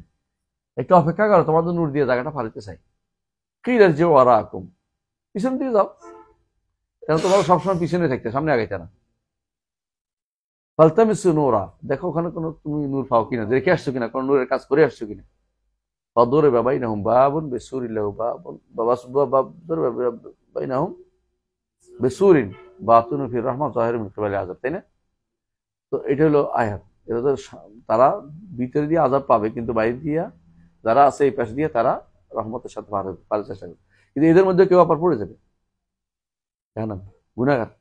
একটু অপেক্ষা করো, তোমাদের নূর দিয়ে জায়গাটা পার হইতে চাই। কিল আরজিউ ওয়ারাকুম, পিছন দিয়ে যাও, কেন তোমার সবসময় পিছনে থাকতে, সামনে আগাইতে না। ফালতামিসু নূরা, দেখো ওখানে কোনো তুমি নূর পাও কিনা, দেখে আসছো কিনা, কোন নূরের কাজ করে আসছো কিনা। ফাদুরিবা বাইনাহুম বাবুন বিসুরিন লাহু বাবুন বাইনাহুম বিসুরিন বাতিনুহু ফিহি রাহমাহ যাহিরুন মিন কিবালিহি আযাব। তাই না? তো এটা হলো আয়াত। এটা তো তারা ভিতরে দিয়ে আযাব পাবে, কিন্তু বাইরে দিয়ে যারা আছে এই পাশে দিয়ে তারা রহমতের সাথে পার চেষ্টা করবে। কিন্তু এদের মধ্যে কেউ আবার পড়ে যাবে, কেন? গুনাহগার,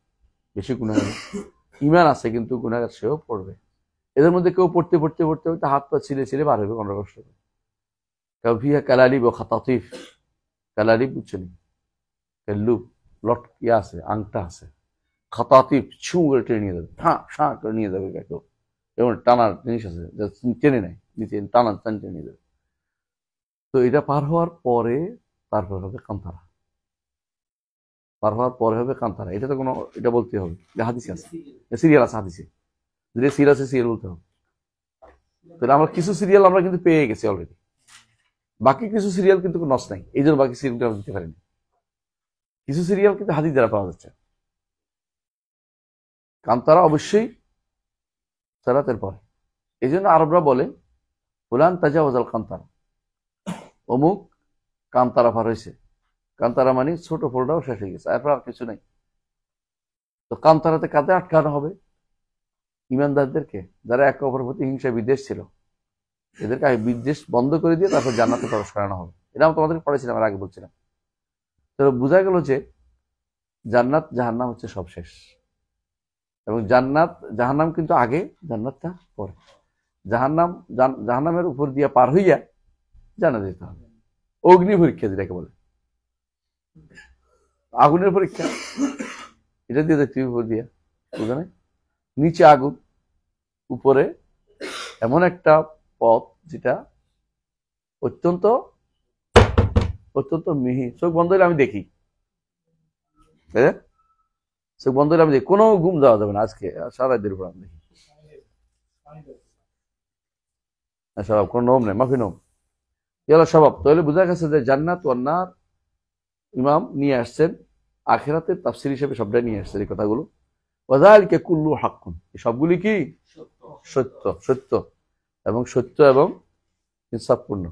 বেশি গুনাহগার, ঈমান আছে কিন্তু গুনাহগার, সেও পড়বে। এদের মধ্যে কেউ পড়তে পড়তে পড়তে পড়তে হাত পা ছিলে ছিলে বার হবে কোনো কষ্ট করে। কেউ ফিহা কালালিব ও খাতাতিফ, কালালিব বুঝছেন, লুপ লট ইয়ে আছে, আংটা আছে, খাতাতিফ ছু করে টেনে নিয়ে যাবে, ঠাঁ করে নিয়ে যাবে। কেউ যেমন টানার জিনিস আছে, টেনে নেয় নিচে, টানা টেনে নিয়ে যাবে। তো এটা পার হওয়ার পরে তারপর হবে কান্তারা, পার হওয়ার পরে হবে কান্তারা। এটা তো কোনো, এটা বলতে হবে, হাদিসে আছে, সিরিয়াল আছে হাদিসে, যে সিরিয়াল আছে সিরিয়াল বলতে হবে। তাহলে আমরা কিছু সিরিয়াল আমরা কিন্তু পেয়ে গেছি অলরেডি, বাকি কিছু সিরিয়াল কিন্তু নষ্ট নাই, এই জন্য বাকি সিরিয়ালটা আমরা দিতে পারিনি। কিছু সিরিয়াল কিন্তু হাদিস দ্বারা পাওয়া যাচ্ছে। কান্তারা অবশ্যই সেরাতের পরে। এই জন্য আরবরা বলে ফুলান তাজাওয়াজাল কান্তারা, অমুক কান্তারা পার হয়েছে। কান্তারা মানে ছোট ফলটাও শেষ হয়ে গেছে, এরপর আর কিছু নাই। তো কান্তারাতে কাঁধে আটকানো হবে ইমানদারদেরকে, যারা একে অপরের প্রতি হিংসা বিদ্বেষ ছিল, এদেরকে আগে বিদ্বেষ বন্ধ করে দিয়ে তারপর জান্নাতে প্রবেশ করানো হবে। এটা আমি তোমাদেরকে পড়েছিলাম, আর আগে বলছিলাম। তো বোঝা গেল যে জান্নাত জাহান্নাম হচ্ছে সব শেষ, এবং জান্নাত জাহান্নাম কিন্তু আগে, জান্নাতটা পরে। জাহান্নামের উপর দিয়ে পার হইয়া জান্নাতে যেতে হবে। অগ্নি পরীক্ষা যেটাকে বলে, আগুনের পরীক্ষা, এটা দিয়ে দেখতে উপর দিয়া, বুঝা নাই? নিচে আগুন, উপরে এমন একটা পথ যেটা অত্যন্ত অত্যন্ত মিহি। চোখ বন্ধ হলে আমি দেখি, চোখ বন্ধ হলে আমি দেখি, কোনো ঘুম যাওয়া যাবে না আজকে সারা দিন উপর আমি দেখি। স্বভাব কোনো নোম নেই, মাফি নোম, এগুলো স্বভাব। তাহলে বোঝা গেছে যে জান্নাত ওয়ান নার ইমাম নিয়ে আসছেন আখিরাতের তাফসীর হিসেবে, সবটাই নিয়ে আসছেন এই কথাগুলো। ওয়াযালিকা কুল্লু হাক্কুন, এই সবগুলি কি সত্য, সত্য এবং সত্য এবং ইনসাফপূর্ণ।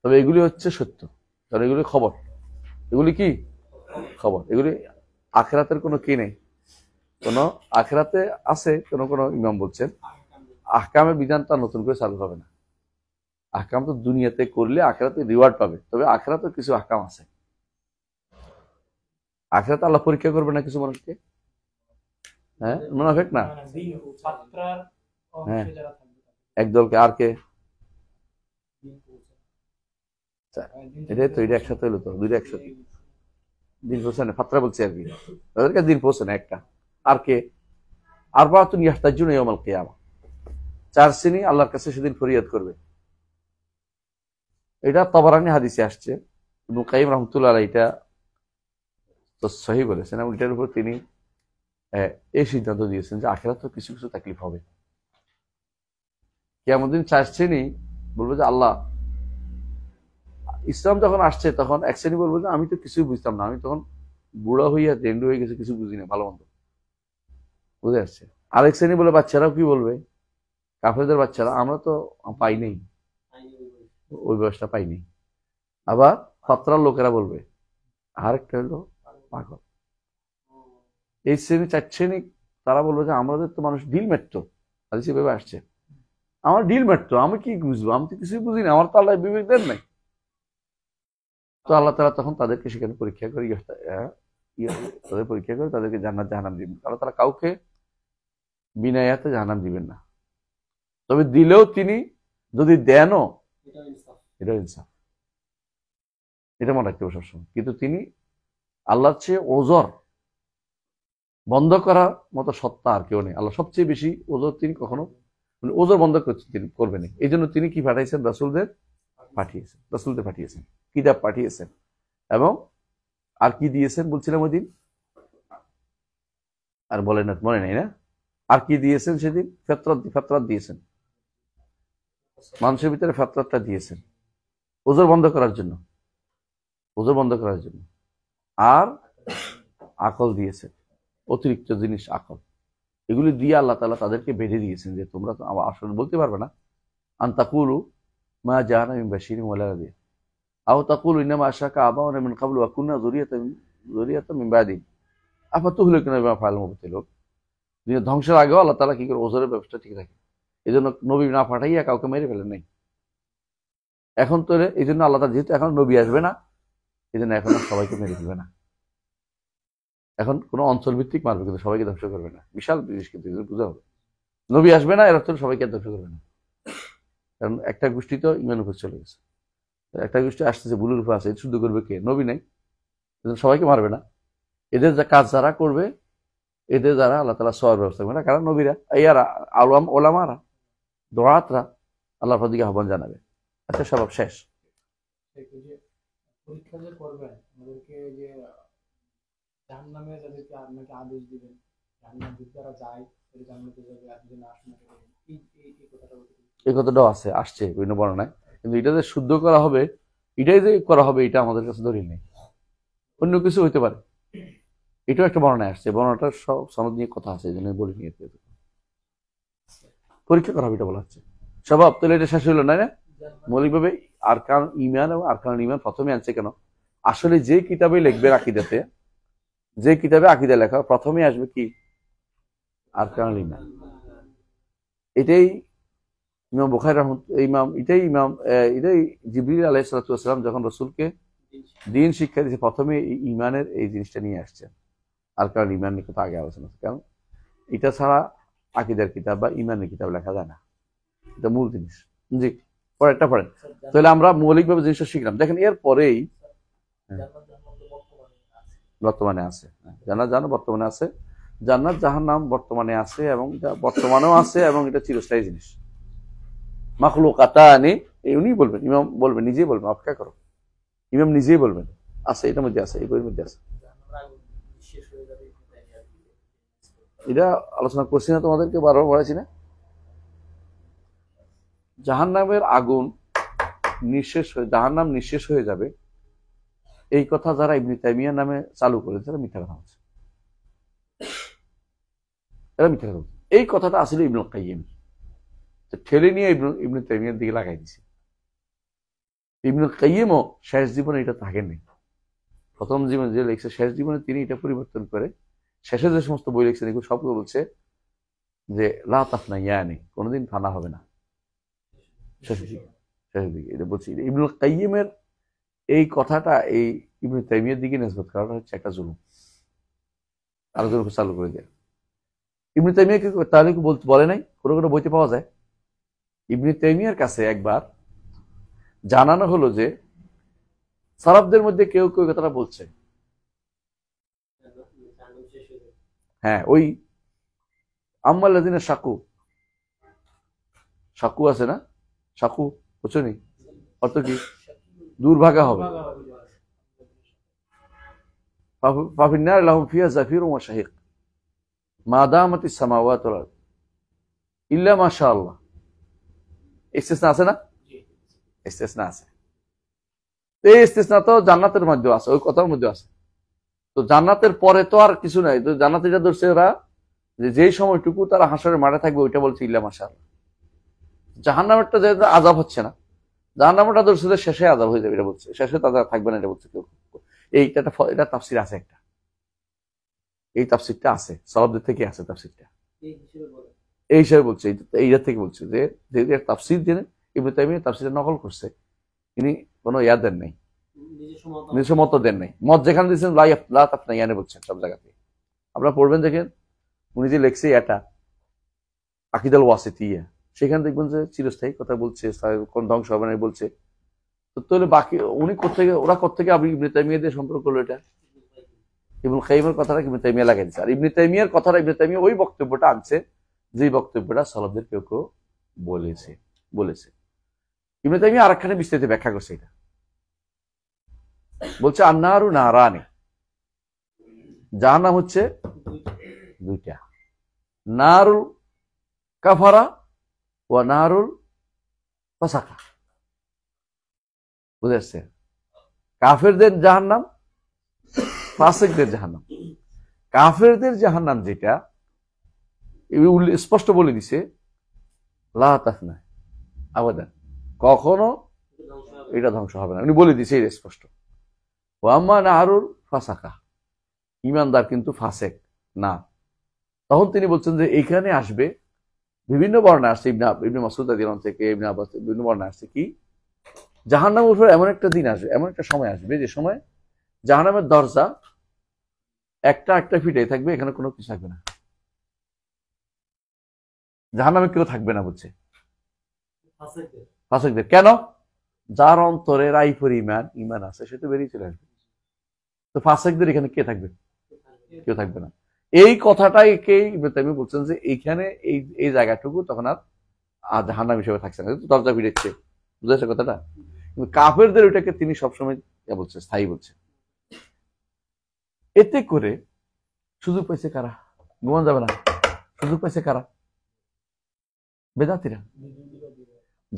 তবে এগুলি হচ্ছে সত্য, কারণ এগুলি খবর। এগুলি কি খবর, এগুলি আখিরাতের কোনো কি নেই। কোনো আখিরাতে আছে, কোন কোন ইমাম বলছেন আহকামের বিধানটা নতুন করে চালু হবে না। আহকাম তো দুনিয়াতে করলে আখিরাতে রিওয়ার্ড পাবে, তবে আখিরাতে কিছু আহকাম আছে। আখিরাতে আল্লাহ পরীক্ষা করবে না কিছু মানুষকে, হ্যাঁ মুনাফিক না, হ্যাঁ একদলকে, আর কে, এটাই তো, এটা একসাথে হলো তো, দুইটা একসাথে দিন পৌঁছে না, ফাত্রা বলছে আর কি, তাদেরকে দিন পৌঁছে না একটা। আর কে, আর বাতুন ইয়াহতাজুন ইয়াউমাল কিয়ামা, চার শ্রেণী আল্লাহর কাছে সেদিন ফরিয়াদ করবে। এটা তাবারানী হাদিসে আসছে, ইবনে কাইয়িম রাহমাতুল্লাহ আলাইহি এটা তো সহিহ বলেছেন, এবং এটার উপর তিনি এই সিদ্ধান্ত দিয়েছেন যে আখিরাতে তো কিছু কিছু তাকলিফ হবে। কিয়ামতের দিন চার শ্রেণী বলবো যে আল্লাহ, ইসলাম যখন আসছে তখন এক শ্রেণী বলবো যে আমি তো কিছুই বুঝতাম না, আমি তখন বুড়া হইয়া দেন্ডু হয়ে গেছে, কিছু বুঝি না ভালো মন্দ, বুঝে আসছে। আরেক শ্রেণী বলে বাচ্চারাও কি বলবে, কাফেরদের বাচ্চারা, আমরা তো পাই নেই, ওই বয়সটা পাইনি। আবার ফাতরার লোকেরা বলবে, আরেকটা হলো পাগল। এই শ্রেণী, চার শ্রেণী, তারা বলবে যে আমাদের তো মানুষ ঢিল মারতো, হাদিসে ভেবে আসছে, আমার ঢিল মারতো, আমি কি বুঝবো, আমি তো কিছুই বুঝি না, আমার তো আল্লাহ বিবেক দেন নাই। তো আল্লাহ তাআলা তখন তাদেরকে সেখানে পরীক্ষা করে, তাদের পরীক্ষা করে তাদেরকে জান্নাত জাহান্নাম দিবেন। কারণ তারা কাউকে বিনায়াতে জাহান্নাম দিবেন না, তবে দিলেও তিনি যদি দেনও, এটা ইনসাফ, এটা মনে রাখতে হবে সবসময়। কিন্তু তিনি আল্লাহর চেয়ে ওজর বন্ধ করার মতো সত্তা আর কেউ নেই। আল্লাহ সবচেয়ে বেশি ওজর, তিনি কখনো ওজর বন্ধ করছেন, তিনি করবেন। এই জন্য তিনি কি পাঠাইছেন, রাসূলদের পাঠিয়েছেন, রাসূলদের পাঠিয়েছেন, কিতাব পাঠিয়েছেন, এবং আর কি দিয়েছেন বলছিলাম ওই দিন, আর বলেন না, মনে নেই না, আর কি দিয়েছেন সেদিন, ফেতরাত দিয়েছেন, মানুষের ভিতরে ফেতরাতটা দিয়েছেন ওজর বন্ধ করার জন্য, ওজর বন্ধ করার জন্য। আর আকল দিয়েছেন, অতিরিক্ত জিনিস আকল, এগুলি দিয়ে আল্লাহ তাআলা তাদেরকে বেঁধে দিয়েছেন যে তোমরা তো আসলে বলতে পারবে না, আন তাকুলু মা জাআনা মিন বাশিরিন ওয়ালা নাযীর, আও তাকুলু ইন্নামা আশরাকা আবাউনা মিন ক্বাবলু ওয়া কুননা যুররিয়াতাম মিন বাদি আফাতুহলিকুনা বিমা ফাআলাল মুবতিলুন। দুনিয়া ধ্বংসের আগেও আল্লাহ তাআলা কি করে ওজরের ব্যবস্থা ঠিক রাখে, এই জন্য নবী না পাঠাইয়া কাউকে মেরে ফেলেন নাই। এখন তো এই জন্য আল্লাহ তাআলা, যেহেতু এখন নবী আসবে না, এই জন্য এখন সবাইকে মেরে ফেলবে না, এখন কোনো অঞ্চল ভিত্তিক মারবে, কিন্তু সবাইকে ধ্বংস করবে না। বিশাল জিনিস, কিন্তু বুঝতে হবে, নবী আসবে না এর অর্থ সবাইকে ধ্বংস করবে না, কারণ একটা গোষ্ঠী তো ইমান উপর চলে গেছে, একটা গোষ্ঠী আসতেছে ভুলের উপর আছে, শুদ্ধ করবে কে, নবী নাই, সবাইকে মারবে না। এদের যা কাজ যারা করবে, এদের দ্বারা আল্লাহ তাআলা সওয়াবের ব্যবস্থা করবে না, কারণ নবীরা, ইয়ারা আলম ওলামারা, দোয়াতরা আল্লাহর দিকে আহ্বান জানাবে। আচ্ছা, সব শেষ। পরীক্ষা যে করবেন আমাদেরকে, যে জাহান্নামে যাদেরকে আপনাকে আদেশ দিবেন, জাহান্নাম যারা যায় তাদের জান্নাতে যাবে, আর যদি না আসে এই কথাটাও আছে, আসছে বিভিন্ন বর্ণনায়, কিন্তু এটা যে শুদ্ধ করা হবে, এটাই যে করা হবে, এটা আমাদের কাছে দলিল নেই, অন্য কিছু হইতে পারে। এটাও একটা বর্ণনায় আসছে, বর্ণনাটার সব সনদ নিয়ে কথা আছে, এই জন্য বলি নিয়ে পরীক্ষা করা হবে, এটা বলা হচ্ছে। স্বভাব, তাহলে এটা শেষ হইল না? মৌলিকভাবে আরকান ঈমান এবং আরকানুল ঈমান প্রথমে আনছে কেন? আসলে যে কিতাবে লিখবে আকীদাতে, যে কিতাবে আকীদা লেখা প্রথমে আসবে কি? আরকানুল ঈমান। এটাই ইমাম বুখারী এটাই জিবরিল আলাইহিস সালাতু ওয়াস সালাম যখন রাসূলকে দ্বীন শিক্ষা দিয়েছে, প্রথমে ঈমানের এই জিনিসটা নিয়ে আসছেন। আরকানুল ঈমান নিয়ে কথা আগে আলোচনা আছে, কারণ এটা ছাড়া আকীদার কিতাব বা ঈমানের কিতাব লেখা যায় না, এটা মূল জিনিস। জি, পরেরটা পড়েন। তাহলে আমরা মৌলিকভাবে জিনিসটা শিখলাম। দেখেন এর পরেই বর্তমানে আছে, জান্নাত বর্তমানে আছে, জান্নাত জাহান্নাম বর্তমানে আছে, এবং এটা বর্তমানেও আছে, এবং এটা চিরস্থায়ী জিনিস। মাখলুকাতানি, উনি বলবেন, ইমাম বলবেন, নিজেই বলবেন, অপেক্ষা করো, ইমাম নিজেই বলবেন আছে, এটার মধ্যে আছে, এই বইয়ের মধ্যে আছে। এটা আলোচনা করছি না তোমাদেরকে, বারবার বলেছি না? জাহান্নামের আগুন নিঃশেষ হয়ে, জাহান্নাম নিঃশেষ হয়ে যাবে, এই কথা যারা ইবনে তাইমিয়া নামে চালু করে, তারা মিথ্যা কথা বলছে, এরা মিথ্যা কথা বলছে। এই কথাটা আসলে ইবনুল কাইয়িম ঠেলে নিয়ে ইবনে তাইমিয়ার দিকে লাগাই দিছে। ইবনুল কাইয়িমও শেষ জীবনে এটা থাকেননি, প্রথম জীবনে যে লিখছে, শেষ জীবনে তিনি এটা পরিবর্তন করে শেষে যে সমস্ত বই লিখছেন এগুলো সবগুলো বলছে যে লা তাফনা, ইয়ানি কোনোদিন ফানা হবে না, শেষের দিকে এটা বলছি। ইবনুল কাইয়িমের এই কথাটা এই ইবনে তাইমিয়ার দিকে নিসবত করাটা হচ্ছে একটা জুলুম, আরো জোর চালু করে দেয়। ইবনে তাইমিয়াকে তাহলে কি বলে নাই? কোনো কোনো বইতে পাওয়া যায়। ইবনে তাইমিয়ার কাছে একবার জানানো হলো যে সালাফদের মধ্যে কেউ কেউ কথাটা বলছে, হ্যাঁ, ওই আম্মাল্লাযিনা শাকু, শাকু আছে না, শাকু বুঝছো নি? অর্থ কি? দুর্ভাগা হবে। ফাফিন্নার লাহুম ফিহা জাফিরুন ওয়া শাহিক মা দামাতিস সামাওয়াতু ওয়াল আরদ ইল্লা মা শাআল্লাহ। ইস্তিসনা আছে না? ইস্তিসনা আছে। এই ইস্তিসনা তো জান্নাতের মধ্যে আছে, ওই কথার মধ্যে আছে। তো জান্নাতের পরে তো আর কিছু নাই। তো জান্নাতে যা ধরছে ওরা, যে যেই সময়টুকু তারা হাসরের মাঠে থাকবে ওইটা বলছে ইল্লা মা শাআল্লাহ। জাহান্নামেরটা যে আযাব হচ্ছে না, জাহান্নামটা ধরছে যে শেষে আযাব হয়ে যাবে, এটা বলছে, শেষে তাদের থাকবে না, এটা বলছে কেউ। এটা তাফসির আছে একটা, এই তাফসিরটা আছে, সাহাবাদের থেকে আছে তাফসিরটা, এই হিসেবে বলছে, এইটা থেকে বলছে যে তাফসির জেনে ইবনে তাইমিয়া তাফসিরটা নকল করছে, তিনি কোনো ইয়া দেন নাই, নিজস্ব মত দেন নাই। মত যেখানে দিচ্ছেন লা তাফনা ইয়ানে বলছেন সব জায়গাতে। আপনারা পড়বেন, দেখেন উনি যে লেখছে এটা আকিদাল ওয়াসিতিয়া, সেখানে দেখবেন যে চিরস্থায়ী কথা বলছে, কোন ধ্বংস হবে না বলছে। তো তাহলে বাকি উনি কোথেকে, ওরা কোথেকে আপনি ইবনে তাইমিয়া দিয়ে সম্পর্ক করলো? এটা ইবনুল কাইয়িমের কথাটা ইবনে তাইমিয়া লাগাই দিচ্ছে, আর ইবনে তাইমিয়ার কথাটা ইবনে তাইমিয়া ওই বক্তব্যটা আনছে যে বক্তব্যটা সালাফদের কেউ কেউ বলেছে। ইবনে তাইমিয়া আরেকখানে বিস্তারিত ব্যাখ্যা করছে, এটা বলছে আন্নারু নারানি, জাহান্নাম হচ্ছে দুইটা, নারুল কাফারা ওয়া নারুল ফাসাকা। বুঝে আসছে? কাফেরদের জাহান্নাম, ফাসিকদের জাহান্নাম। কাফেরদের জাহান্নাম যেটা স্পষ্ট বলে দিছে, লা তাফনা আবাদান, কখনো এটা ধ্বংস হবে না, উনি বলে দিছে এটা স্পষ্ট। ওয়া আম্মা নারুল ফাসাকা, ইমানদার কিন্তু ফাসেক না। তখন তিনি বলছেন যে এইখানে আসবে, বিভিন্ন বর্ণনা আসছে, ইবনে মাসউদ রাদিয়াল্লাহু থেকে, ইবনে আব্বাস, বিভিন্ন বর্ণনা আসছে কি, জাহান্নামের উপর এমন একটা দিন আসবে, এমন একটা সময় আসবে, যে সময় জাহান্নামের দরজা একটা ফিটেই থাকবে, এখানে কোনো কিছু থাকবে না, জাহান্নামে কেউ থাকবে না, বলছে ফাসিকদের। কেন? যার অন্তরে রাই পরিমাণ ইমান আছে সে তো বেরিয়ে চলে আসবে। তো ফাসিকদের এখানে কে থাকবে? কেউ থাকবে না। এই কথাটাই ইবনে তাইমিয়া বলছেন যে এইখানে এই জায়গাটুকু তখন আর জাহান্নাম হিসেবে থাকছে না, দরজা ফিরেছে। বুঝেছে কথাটা? কিন্তু কাফেরদের ওইটাকে তিনি সবসময় বলছে, স্থায়ী বলছে। এতে করে সুযোগ পাইছে কারা? ঘুমান যাবে না, সুযোগ পাইছে কারা? বেদাতিরা,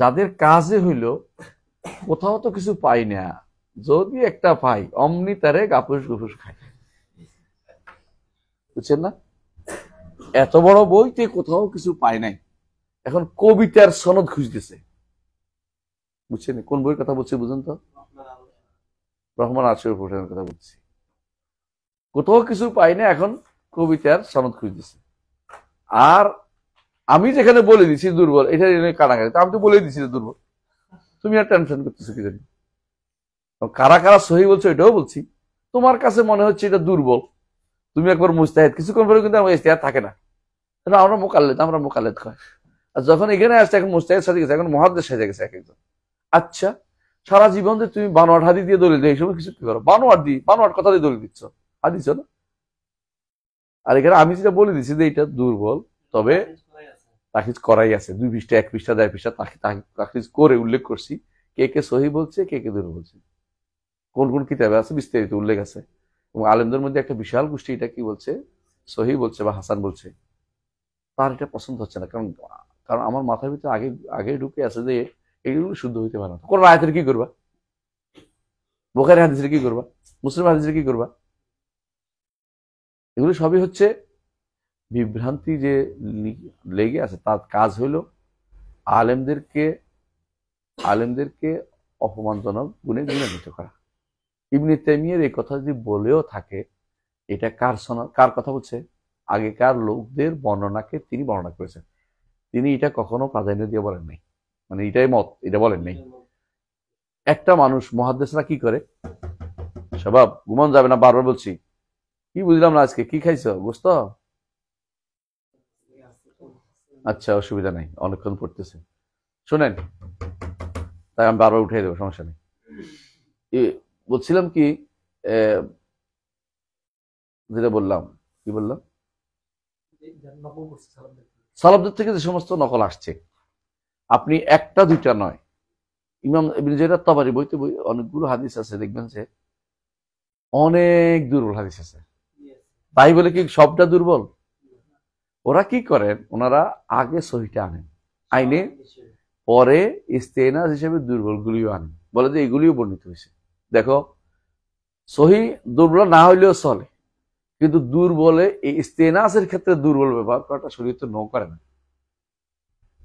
যাদের কাজে হইল কোথাও তো কিছু পাই না, যদি একটা পাই অমনি তারে গাপুস গুপুস খায়। বুঝছেন না? এত বড় বইতে কোথাও কিছু পায় নাই, এখন কবিতার সনদ খুঁজতেছে, বুঝছেন? কোন বইয়ের কথা বলছি বুঝুন তো? রহমান আরশের উপরের কথা বলছি। কোথাও কিছু পাই না, এখন কবিতার সনদ খুঁজতেছে। আর আমি যেখানে বলে দিছি দুর্বল, এটা কারাগারি, আমি তো বলে দিছি দুর্বল, তুমি আর টেনশন করতেছো কি জানি। কারা কারা সহি বলছো এটাও বলছি, তোমার কাছে মনে হচ্ছে এটা দুর্বল, তুমি একবার মুস্তাহিদ, কিছুক্ষণ পরে কিন্তু আমার ইস্তেহাদ থাকে না, আমরা মোকাল্লেদ হয়। আর যখন এখানে আসছে এখন মুস্তাহিদ সাজে গেছে, এখন মুহাদ্দিস সাজে গেছে এক একজন। আচ্ছা, সারা জীবন যে তুমি বানোয়াট হাদিস দিয়ে দলিল দিও, এই সময় কিছু কি করো? বানোয়াট কথা দিয়ে দলিল দিচ্ছ, হাদিস না। আর এখানে আমি যেটা বলে দিচ্ছি যে এটা দুর্বল, তবে তাকিজ করাই আছে, 2 পৃষ্ঠা 1 পৃষ্ঠা 1.5 পৃষ্ঠা তাকিজ করে উল্লেখ করছি কে কে সহি বলছে, কে কে দুর্বল বলছে, কোন কোন কিতাবে আছে বিস্তারিত উল্লেখ আছে। এবং আলেমদের মধ্যে একটা বিশাল গোষ্ঠী এটা কি বলছে, সহি বলছে বা হাসান বলছে, তার এটা পছন্দ হচ্ছে না। কারণ কারণ আমার মাথার ভিতরে আগে আগে ঢুকে আছে যে এগুলো শুদ্ধ হইতে পারে না। কোন আয়াতের কি করবা, বুখারী হাদিসের কি করবা, মুসলিম হাদিসের কি করবা? এগুলো সবই হচ্ছে বিভ্রান্তি যে লেগে আছে, তার কাজ হলো আলেমদেরকে অপমানজনক গুণে গুণান্বিত করা। ইবনে তাইমিয়ার এই কথা যদি বলেও থাকে, এটা কার কথা বলছে? আগেকার লোকদের বর্ণনাকে তিনি বর্ণনা করেছেন, তিনি এটা কখনো প্রাধান্য দিয়ে বলেন নাই, মানে এটাই মত, এটা বলেন নাই। একটা মানুষ মুহাদ্দিসরা কি করে, স্বভাব ঘুমান যাবে না, বারবার বলছি, কি বুঝলাম না আজকে কি খাইছো, গোস্ত? আচ্ছা, অসুবিধা নাই, অনেকক্ষণ পড়তেছে, শোনেন, তাই আমি বারবার উঠে দেবো, সমস্যা নেই। বলছিলাম কি, যেটা বললাম, কি বললাম, সালাফদের থেকে যে সমস্ত নকল আসছে, আপনি একটা দুইটা নয়, ইমাম ইবনে জারির তাবারি বইতে অনেকগুলো হাদিস আছে, দেখবেন যে অনেক দুর্বল হাদিস আছে। তাই বলে কি সবটা দুর্বল? ওরা কি করেন, ওনারা আগে সহিটা আনেন, আইনে পরে ইস্তেনাস হিসেবে দুর্বল গুলিও আনেন, বলে যে এগুলিও বর্ণিত হয়েছে। দেখো, সহি দুর্বল না হইলেও চলে, কিন্তু দুর্বলে এই ইস্তেনাসের ক্ষেত্রে দুর্বল ব্যবহার করাটা শরীয়তে নো করে না।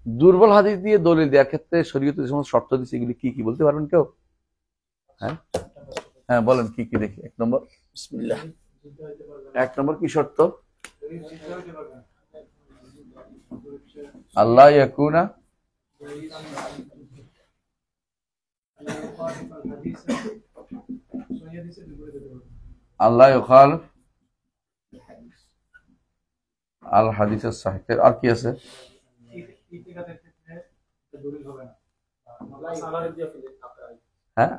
দুর্বল হাদিস দিয়ে দলিল দেওয়ার ক্ষেত্রে শরীয়তে যে সমস্ত শর্ত দিচ্ছে, এগুলি কি কি বলতে পারবেন কেউ? হ্যাঁ হ্যাঁ, বলেন কি কি দেখি। 1 নম্বর, বিসমিল্লাহ। 1 নম্বর কি শর্ত? আল্লাহ ইয়াকুনা আল্লাহ ইউখালিফ আল হাদিসের সাহিত্যের। আর কি আছে? হ্যাঁ,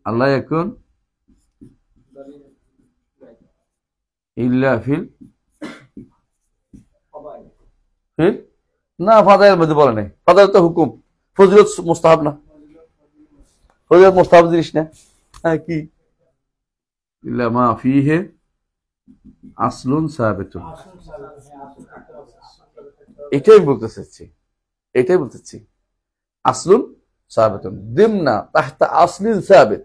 আল্লাহ ইয়াকুন ইল্লা ফিল না, ফাদাইলের মধ্যে বলে নাই, ফাদাইল তো হুকুম, ফজিলত মুস্তাহাব না, ফজিলত মুস্তাহাব জিনিস না। হ্যাঁ, কি ইল্লা মা ফিহি আসলুন সাবিতুন, এটাই বলতে চাচ্ছি, আসলুন সাবিতুন দিমনা তাহতা আসলিন সাবিত,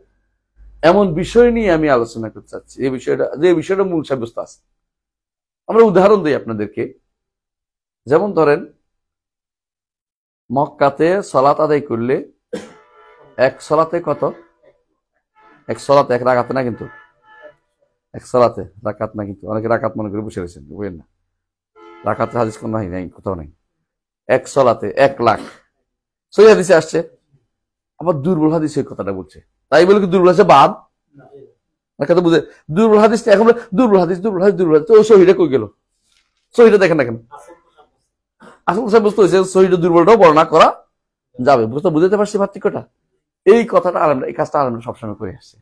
এমন বিষয় নিয়ে আমি আলোচনা করতে চাচ্ছি, যে বিষয়টা মূল সাব্যস্ত আছে। আমরা উদাহরণ দিই আপনাদেরকে, যেমন ধরেন মক্কাতে সালাত আদায় করলে এক সালাতে কত? এক সালাতে, এক রাকাতে না, কিন্তু এক সালাতে রাকাত না, কিন্তু অনেকে রাকাত মনে করে বসে রয়েছেন, বুঝলেন না, রাকাতে হাদিস কোন নাই, কোথাও নাই। এক সালাতে 1 লাখ, সহিহ হাদিসে আসছে। আবার দুর্বল হাদিস এই কথাটা বলছে, তাই বলে কি দুর্বল আছে বাদ? কথা বুঝে, দুর্বল হাদিস এখন দুর্বল হাদিস তো সহিটা কই গেল? সহিটা দেখেন না কেন? আসল বুঝতে হয়েছে সহিটা দুর্বলটাও বর্ণনা করা যাবে, বুঝতে পারছি পার্থক্যটা। এই কথাটা আলেমরা, এই কাজটা আলেমরা সবসময় করে আসছে।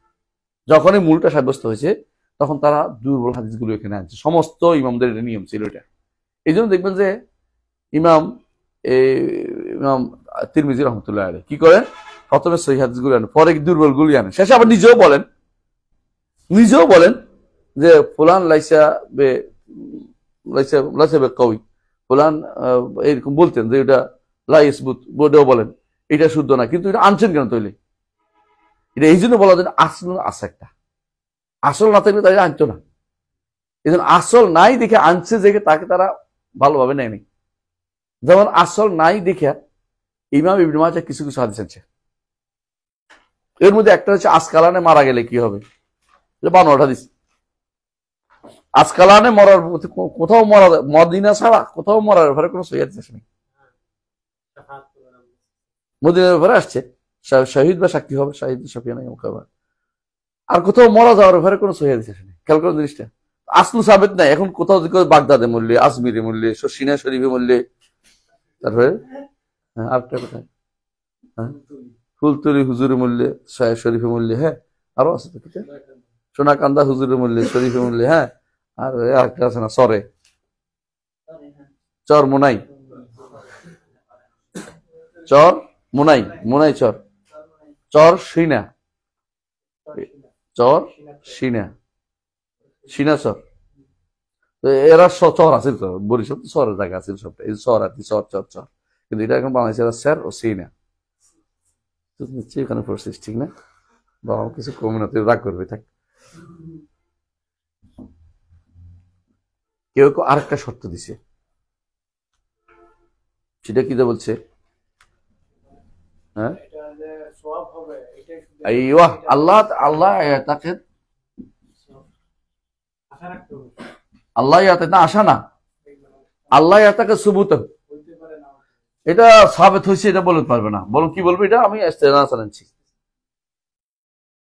যখনই মূলটা সাব্যস্ত হয়েছে, তখন তারা দুর্বল হাদিসগুলো এখানে আনছে। সমস্ত ইমামদের এটা নিয়ম ছিল এটা। এই জন্য দেখবেন যে ইমাম তিরমিজি রহমতুল্লাহ আলাইহি কি করেন, প্রথমে সহিহ হাদিসগুলো আনেন, পরে দুর্বলগুলি আনেন, শেষে আবার নিজেও বলেন যে ফুলান লাইসা বে কওয়ি, ফুলান এরকম বলতেন যে এটা লাইসবুত, বোর্ডেও বলেন এটা শুদ্ধ না, কিন্তু এটা আনছেন কেন তৈলে? এটা এই জন্য বলা যায় আসল আছে, একটা আসল না থাকলে তাই আনতো না। এই জন্য আসল নাই দেখে আনছে যে তাকে তারা ভালোভাবে নেয়নি। যেমন আসল নাই দেখে ইমাম ইবনে মাজাহ কিছু কিছু হাদিস আছে, এর মধ্যে একটা হচ্ছে আসকালানে মারা গেলে কি হবে, 52 হাদিস। আসকালানে মরার কোথাও মরা, মদিনা ছাড়া কোথাও মরার ব্যাপারে কোনো সহিহ হাদিস নেই। মদিনার ব্যাপারে আসছে শহীদ বা সাক্ষী হবে, শহীদ সাফিয়া নাই মুখাবার, আর কোথাও মরা যাওয়ার ব্যাপারে কোনো সহিহ হাদিস নেই। খেয়াল করেন জিনিসটা, আসলু সাবেত নাই। এখন কোথাও বাগদাদে মূল্যে, আজমিরে মূল্যে, সিনা শরীফে মূল্যে, তারপরে আরেকটা কোথায় ফুলতলি হুজুরের মূল্যে, শরীফে মূল্যে, হ্যাঁ আরো আছে তো কিছু, সোনাকান্দা হুজুরের মূল্যে, শরীফে মূল্যে, হ্যাঁ আর আরেকটা আছে না চরে, চর মোনাই, চর মোনাই, মোনাই চর, চর সিনা, চর সিনা, সিনা চর। তো এরা চর আছে তো, বরিশাল তো চরের জায়গা আছে সবটা, এই চর আর কি, চর চর চর, কিন্তু এটা এখন বাংলাদেশে স্যার ও সিনা। নিশ্চয়ই এখানে পড়ছিস ঠিক না, বাবা কিছু কমে না, তুই রাগ করবে থাক। কেউ কেউ আরেকটা শর্ত দিছে, সেটা কি বলছে, হ্যাঁ আল্লাহ আল্লাহ তাকে আল্লাহ না আসা না, আল্লাহ তাকে সুবুত, এটা সাবেত হয়েছে, এটা বলতে পারবে না। বলো কি বলবে, এটা আমি জানাচ্ছি।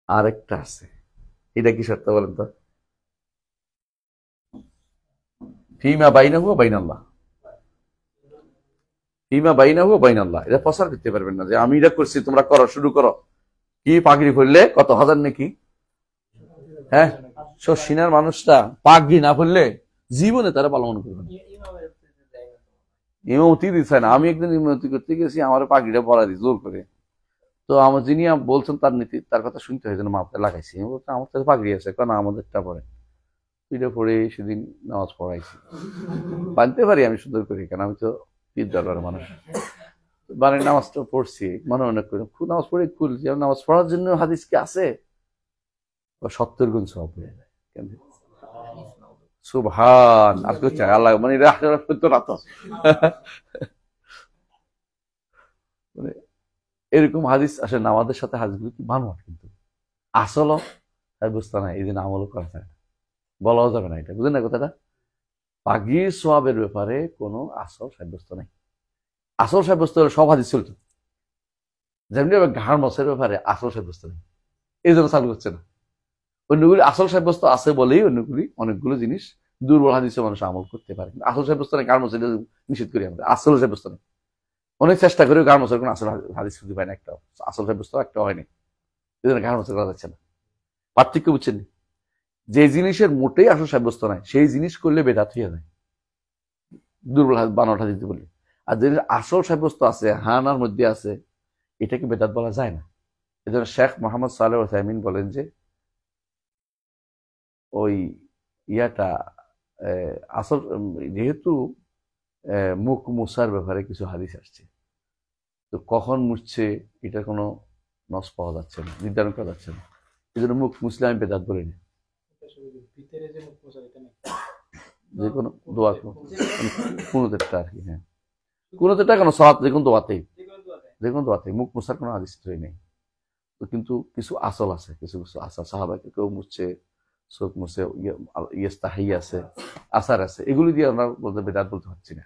আরেকটা আছে, এটা কি শর্ত বলেন তো, ফিমা বাইনাহু ওয়া বাইনাল্লাহ, ফিমা বাইনাহু ওয়া বাইনাল্লাহ, এটা প্রচার করতে পারবেন না যে আমি এটা করছি তোমরা করো, শুরু করো। কি পাগড়ি পরলে কত হাজার নাকি, হ্যাঁ সিনার মানুষটা পাগড়ি না পরলে জীবনে তারা পালন করবে না, ইমামতি দিচ্ছে না। আমি একদিন ইমামতি করতে গেছি, আমার পাগড়িটা পরা দিই জোর করে, তো আমার যিনি বলছেন তার নীতি, তার কথা শুনতে হয়, যেন মাপতে লাগাইছি। আমি বলছি আমার কাছে পাগড়ি আছে, কেন আমাদেরটা পরে, এটা পরে সেদিন নামাজ পড়াইছি, বানতে পারি আমি সুন্দর করি, কেন আমি তো ঈদ দরবার মানুষ, মানে নামাজটা পড়ছি মনে মনে করি, খুব নামাজ পড়ে খুলছি, নামাজ পড়ার জন্য হাদিস কি আছে, 70 গুণ সওয়াব হয়ে যায়। কেন সুবহান, আর কি চাই আল্লাহ, মানে মানে এরকম হাদিস আসলে আমাদের সাথে হাদিসগুলো কি বানোয়াট, কিন্তু আসলও বুঝতে নাই, এই দিন আমলও করা যায় না, বলাও যাবে না, এটা বুঝলেন না কথাটা। পাগড়ির সোয়াবের ব্যাপারে কোনো আসল সাব্যস্ত নাই। আসল সাব্যস্ত হলে সব হাদিস চলত, যেমনি ঘাড় মশের ব্যাপারে আসল সাব্যস্ত নেই, এই জন্য চালু হচ্ছে না। অন্যগুলি আসল সাব্যস্ত আছে বলেই অন্যগুলি অনেকগুলো জিনিস দুর্বল হাদিসে মানুষ আমল করতে পারে, আসল সাব্যস্ত নেই। ঘাড় মশে নিষেধ করি আমরা, আসল সাব্যস্ত নেই। অনেক চেষ্টা করে ঘাড় মশের কোনো আসল হাদিস খুঁজে পায় না, একটা আসল সাব্যস্ত একটা হয়নি, এই জন্য ঘাড় মশে করা যাচ্ছে না। পার্থক্য বুঝছেন, যে জিনিসের মোটেই আসল সাব্যস্ত নাই সেই জিনিস করলে বেদাত হয়ে যায়, দুর্বল বানোয়াট দিতে বলি। আর যে আসল সাব্যস্ত আছে, হানার মধ্যে আছে, এটাকে বেদাত বলা যায় না। এই জন্য শেখ মোহাম্মদ সালেহ উসাইমিন বলেন যে ওই ইয়াটা আসল, যেহেতু মুখ মুছার ব্যাপারে কিছু হাদিস আসছে, তো কখন মুছছে এটা কোনো নস পাওয়া যাচ্ছে না, নির্ধারণ করা যাচ্ছে না, এই জন্য মুখ মুছলে আমি বেদাত বলি না। যে কোনো দোয়া কোনোটা আর কি, হ্যাঁ কোনোটা কেন সালাত, যে কোনো দোয়াতেই, যে কোনো দোয়াতেই মুখ মুছার কোনো হাদিস নেই। তো কিন্তু কিছু আসল আছে, কিছু কিছু আসল, সাহাবাকে কেউ মুছছে, চোখ মুছে, ইয়েস্তাহি আছে, আসার আছে, এগুলি দিয়ে আমরা বলতে বেদাত বলতে পারছি না।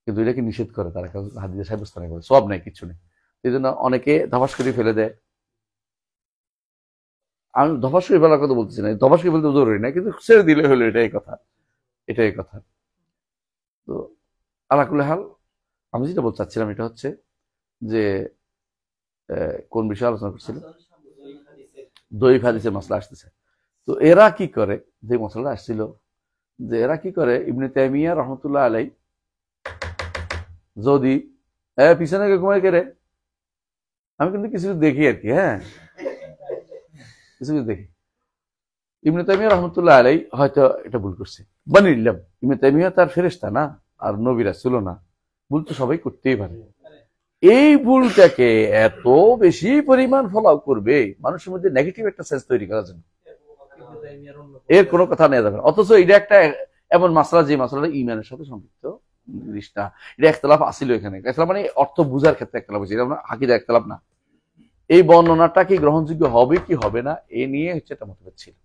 কিন্তু এটাকে নিষেধ করে তারা, হাদিসে সাব্যস্ত নাই করে, সব নাই, কিছু নেই। এই জন্য অনেকে ধপাস করে ফেলে দেয়। আমি ধপাস করে ফেলার কথা বলতেছি না, ধপাস করে ফেলতে জরুরি না, কিন্তু ছেড়ে দিলে হলো, এটাই কথা, এটাই কথা। তো আলাকুল হাল, আমি যেটা বলতে চাচ্ছিলাম এটা হচ্ছে যে কোন বিষয়ে আলোচনা করছিলাম, দইফ হাদিসের মশলা আসতেছে। তো এরা কি করে, যে মশলাটা আসছিল, যে এরা কি করে, ইবনে তাইমিয়া রহমতুল্লাহ আলাই যদি পিছনে ঘুমাই কেড়ে, আমি কিন্তু কিছু দেখি আর কি, হ্যাঁ কিছু দেখি, ইবনে তাইমিয়া রহমতুল্লাহ আলাই হয়তো এটা ভুল করছে, বানিয়ে নিলাম। ইবনে তাইমিয়া তার ফেরেশতা না, আর নবীরা ছিল না, ভুল তো সবাই করতেই পারে। এই ভুলটাকে এত বেশি পরিমাণ ফলো করবে মানুষের মধ্যে নেগেটিভ একটা সেন্স তৈরি করার জন্য, এর কোনো কথা নেওয়া যাবে না। অথচ এটা একটা এমন মাসলা যে মাসলাটা ইমানের সাথে সম্পৃক্ত জিনিস না। এটা একতলাফ আসিল এখানে, একতলাফ মানে অর্থ বুঝার ক্ষেত্রে একতলাফ হয়েছে, এটা আকিদা একতলাফ না। এই বর্ণনাটা কি গ্রহণযোগ্য হবে কি হবে না এ নিয়ে হচ্ছে একটা মতভেদ ছিল।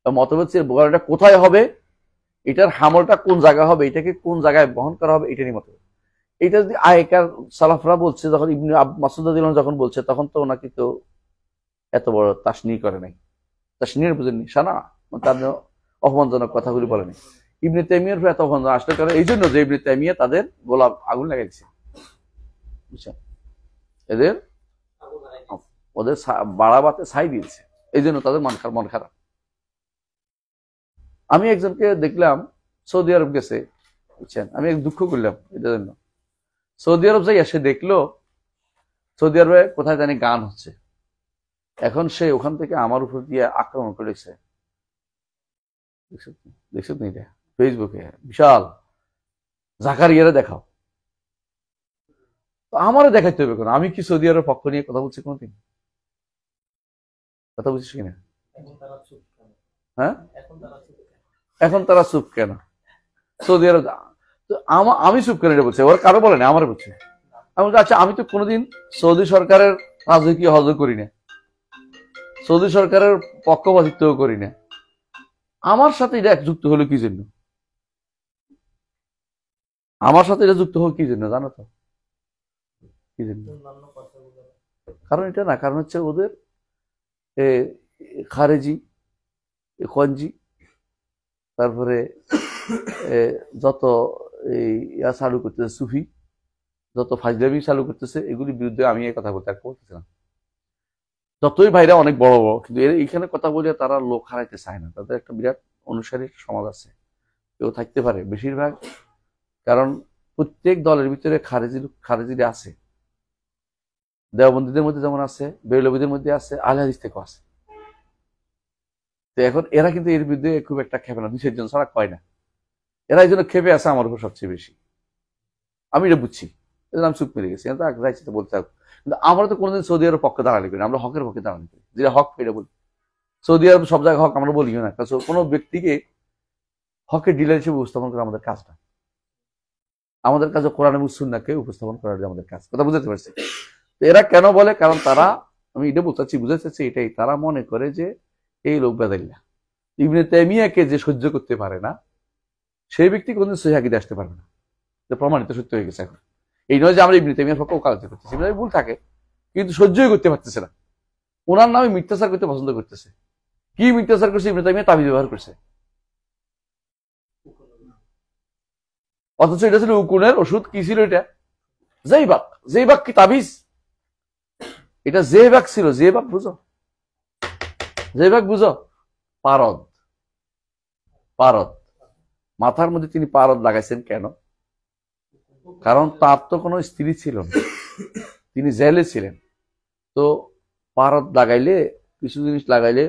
মতভেদ ছিল এটা কোথায় হবে, এটার হামলটা কোন জায়গা হবে, এটাকে কোন জায়গায় বহন করা হবে, এটা নিয়ে মতভেদ। এটা যদি আগেকার সালাফরা বলছে, যখন ইবনে মাসউদ রাদিয়াল্লাহু আনহু যখন বলছে, তখন তো ওনাকে তো এত বড় তাসনি করে নাই, তাসনির বুঝেননি, সানা তার অপমানজনক কথাগুলি বলেনি। ইবনে তাইমিয়ার উপর এত অপমানজনক আসলে কারণ এই জন্য যে ইবনে তাইমিয়া তাদের গোলাপ আগুন লাগাইছে, বুঝছেন, এদের ওদের বাড়াবাতে ছাই দিয়েছে, এই জন্য তাদের মন খারাপ। আমি একজনকে দেখলাম সৌদি আরব গেছে, বুঝছেন, আমি দুঃখ করলাম এটার জন্য। সৌদি আরব যাই সে দেখলো সৌদি আরবে কোথায় জানি গান হচ্ছে, এখন সে ওখান থেকে আমার উপর দিয়ে আক্রমণ করেছে, দেখছো তো এটা ফেসবুকে, বিশাল জাকারিয়ারে দেখাও। আমারও দেখাইতে হবে, আমি কি সৌদি আরবের পক্ষ নিয়ে কথা বলছি কোনোদিন? কথা বুঝছিস কিনা? হ্যাঁ, এখন তারা চুপ কেন? সৌদি আরব আমি চুপ কেন এটা বলছি, ওর কারো বলে না, আমার বলছে। আমি বলছি আচ্ছা, আমি তো কোনোদিন সৌদি সরকারের রাজকীয় হজ করি না, সৌদি সরকারের পক্ষপাতিত্ব করি না, আমার সাথে এটা যুক্ত হলো কি জন্য? আমার সাথে এটা যুক্ত হলো কি জন্য জানো তো? কি জন্য? কারণ এটা না, কারণ হচ্ছে ওদের খারেজি, খঞ্জি, তারপরে যত ইয়া চালু করতেছে সুফি, যত ফাজলামি চালু করতেছে, এগুলির বিরুদ্ধে আমি এই কথা বলতে বলতেছিলাম। যতই ভাইরা অনেক বড় বড়, কিন্তু এইখানে কথা বলে তারা লোক হারাইতে চায় না, তাদের একটা বিরাট অনুসারীর সমাজ আছে, কেউ থাকতে পারে বেশিরভাগ, কারণ প্রত্যেক দলের ভিতরে খারেজিরা আছে, দেওবন্দীদের মধ্যে যেমন আছে, বেরলভীদের মধ্যে আছে, আহলে হাদিস থেকেও আছে। তো এখন এরা কিন্তু এর বিরুদ্ধে খুব একটা খেপে না, 2-4 জন ছাড়া কয় না, এরা এই জন্য খেপে আছে আমার উপর সবচেয়ে বেশি। আমি এটা বুঝছি, আমি চুপ মেরে গেছি, যাইছি তো বলতে থাকবো। কিন্তু আমরা তো কোনোদিন সৌদি আরবের পক্ষে দাঁড়ালি করি, আমরা হকের পক্ষে দাঁড়ালি করি, যেটা হক এটা বলি। সৌদি আরব সব জায়গায় হক আমরা বলিও না, কারণ কোনো ব্যক্তিকে হকের ডিলার হিসেবে উপস্থাপন করা আমাদের কাজ না। আমাদের কাজ কোরআন এবং সুন্নাহকে উপস্থাপন করার আমাদের কাজ, কথা বুঝতে পারছি? তো এরা কেন বলে, কারণ তারা, আমি এটা বলতে চাচ্ছি, বুঝাতে চাচ্ছি এটাই, তারা মনে করে যে এই লোক বেদাইল্লা ইবনে তাইমিয়াকে যে সহ্য করতে পারে না, সেই ব্যক্তি কোনদিন সহিহ আকীদা আসতে পারবে না, প্রমাণিত সত্য হয়ে গেছে। এখন এই নয় যে আমরা ইবনে তাইমিয়ার পক্ষে ওকালতি করতেছি, ভুল থাকে, কিন্তু সহ্যই করতে পারতেছে না, ওনার নামে মিথ্যাচার করতে পছন্দ করতেছে। কি মিথ্যাচার করছে? ইবনে তাইমিয়া তাবিজ ব্যবহার করছে, অথচ এটা ছিল উকুনের ওষুধ। কি ছিল এটা? জেইবাক। জেইবাক কি তাবিজ? এটা জেইবাক ছিল। জেইবাক বুঝো? জেইবাক বুঝো? পারদ, পারদ। মাথার মধ্যে তিনি পারদ লাগাইছেন কেন? কারণ তার তো কোনো স্ত্রী ছিল না, তিনি জেলে ছিলেন। তো পারদ লাগাইলে, কিছু জিনিস লাগাইলে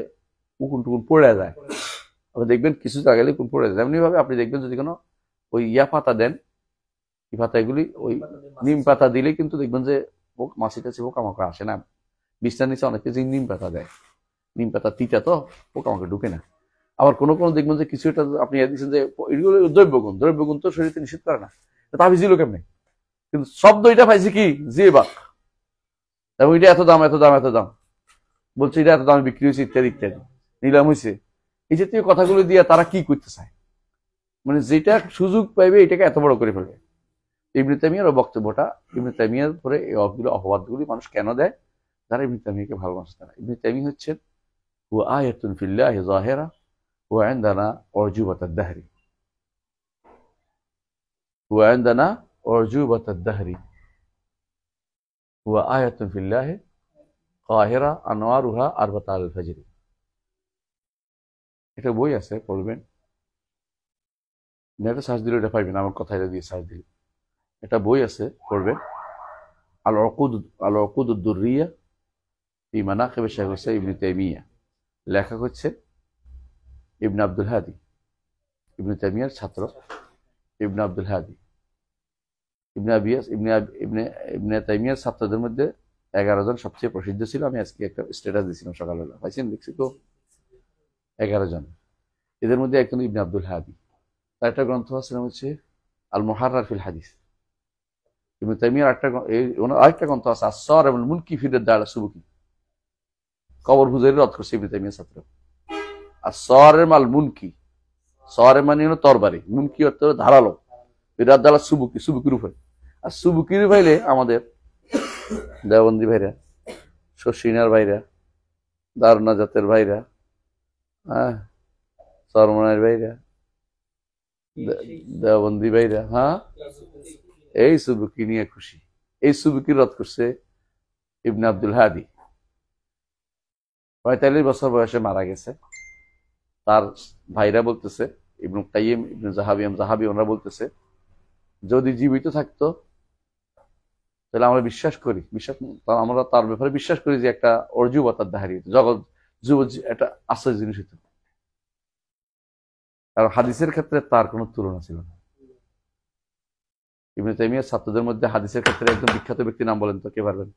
উকুন টুকুন পড়ে যায়, আপনি দেখবেন কিছু লাগাইলে উকুন পড়ে যায়। এমনি ভাবে আপনি দেখবেন যদি কোনো ওই ইয়া পাতা দেন, এই পাতা, এগুলি ওই নিম পাতা দিলে কিন্তু দেখবেন যে মাছি টাছি পোকামাকড় আসে না। বিছনার নিচে অনেকে যে নিম পাতা দেয়, নিম পাতা তিতা তো পোকামাকড় ঢুকে না। আবার কোনো কোনো দেখবেন যে কিছু একটা আপনি দিচ্ছেন যে এগুলো দ্রব্যগুণ, দ্রব্যগুণ তো শরীরে নিষেধ করে না, তাবিজ দিল কেমনে? কিন্তু শব্দ এটা পাইছে কি? জেবাক। এবং এটা এত দাম, এত দাম, এত দাম, বলছে এটা এত দামে বিক্রি হয়েছে, ইত্যাদি ইত্যাদি, নিলাম হয়েছে। এই জাতীয় কথাগুলো দিয়ে তারা কি করতে চায়, মানে যেটা সুযোগ পাইবে এটাকে এত বড় করে ফেলবে। ইবনে তাইমিয়ার বক্তব্যটা, ইবনে তাইমিয়ার পরে এই অপবাদগুলি মানুষ কেন দেয়? যারা ইবনে তাইমিয়াকে ভালোবাসে তারা। ইবনে তাইমিয়া হচ্ছেন হুয়া আয়াতুন ফিল্লাহি যাহিরা ওয়া ইনদানা উরজুবাতাদ দাহরি, হুয়া ইনদানা উরজুবাতাদ দাহরি হুয়া আয়াতুন ফিল্লাহি কাহিরা আনওয়ারুহা আরবাতা আল ফাজর। এটা বই আছে, পড়বেন, নেটে সার্চ দিলে এটা পাইবেন, আমার কথা এটা দিয়ে সার্চ দিলে এটা বই আছে, পড়বেন। আল উকুদ দুররিয়া ফি মানাকিব শাইখ ইবনে তাইমিয়া, লেখক হচ্ছে ইবনে আব্দুল হাদি, ইবনে তাইমিয়ার ছাত্র ইবনে আব্দুল হাদি। ইবনে তাইমিয়ার ছাত্রদের মধ্যে 11 জন সবচেয়ে প্রসিদ্ধ ছিল। আমি আজকে একটা স্ট্যাটাস দিয়েছিলাম সকালবেলা, পাইছেন? দেখছি তো 11 জন। এদের মধ্যে একজন ইবনে আব্দুল হাদি, তার একটা গ্রন্থ আছে নাম হচ্ছে আল মুহাররার ফিল হাদিস। ইবনে তাইমিয়ার আরেকটা গ্রন্থ আছে আস-সারিম আল মুনকি ফি রাদ্দ আলা সুবকি, কবর হুজুরের রদ করছে ইবনে তাইমিয়ার ছাত্র। আস-সারিম আল মুনকি, সারিম মানে হলো তরবারি, মুনকি অর্থ ধারালো, ফি রাদ্দ আলা সুবকি, সুবকির উপরে। আর সুবকির ভাইলে আমাদের দেওবন্দি ভাইরা, শশিনার ভাইরা, দারুনা জাতের ভাইরা, হ্যাঁ, সরমনের ভাইরা, দেওবন্দি ভাইরা, হ্যাঁ, এই সুবকি নিয়ে খুশি। এই সুবকি রদ করছে ইবনে আব্দুল হাদি। 45 বছর বয়সে মারা গেছে। তার ভাইরা বলতেছে, ইবনে কাইয়িম, ইবনে জাহাবি ওনারা বলতেছে যদি জীবিত থাকতো তাহলে আমরা আমরা তার ব্যাপারে বিশ্বাস করি যে একটা অর্জুবতার দাহারি হতো, জগৎ যুব একটা আশ্চর্য জিনিস হতো। আর হাদিসের ক্ষেত্রে তার কোনো তুলনা ছিল না। ইবনে তাইমিয়ার ছাত্রদের মধ্যে হাদিসের ক্ষেত্রে একজন বিখ্যাত ব্যক্তির নাম বলেন তো, কে পারবেন?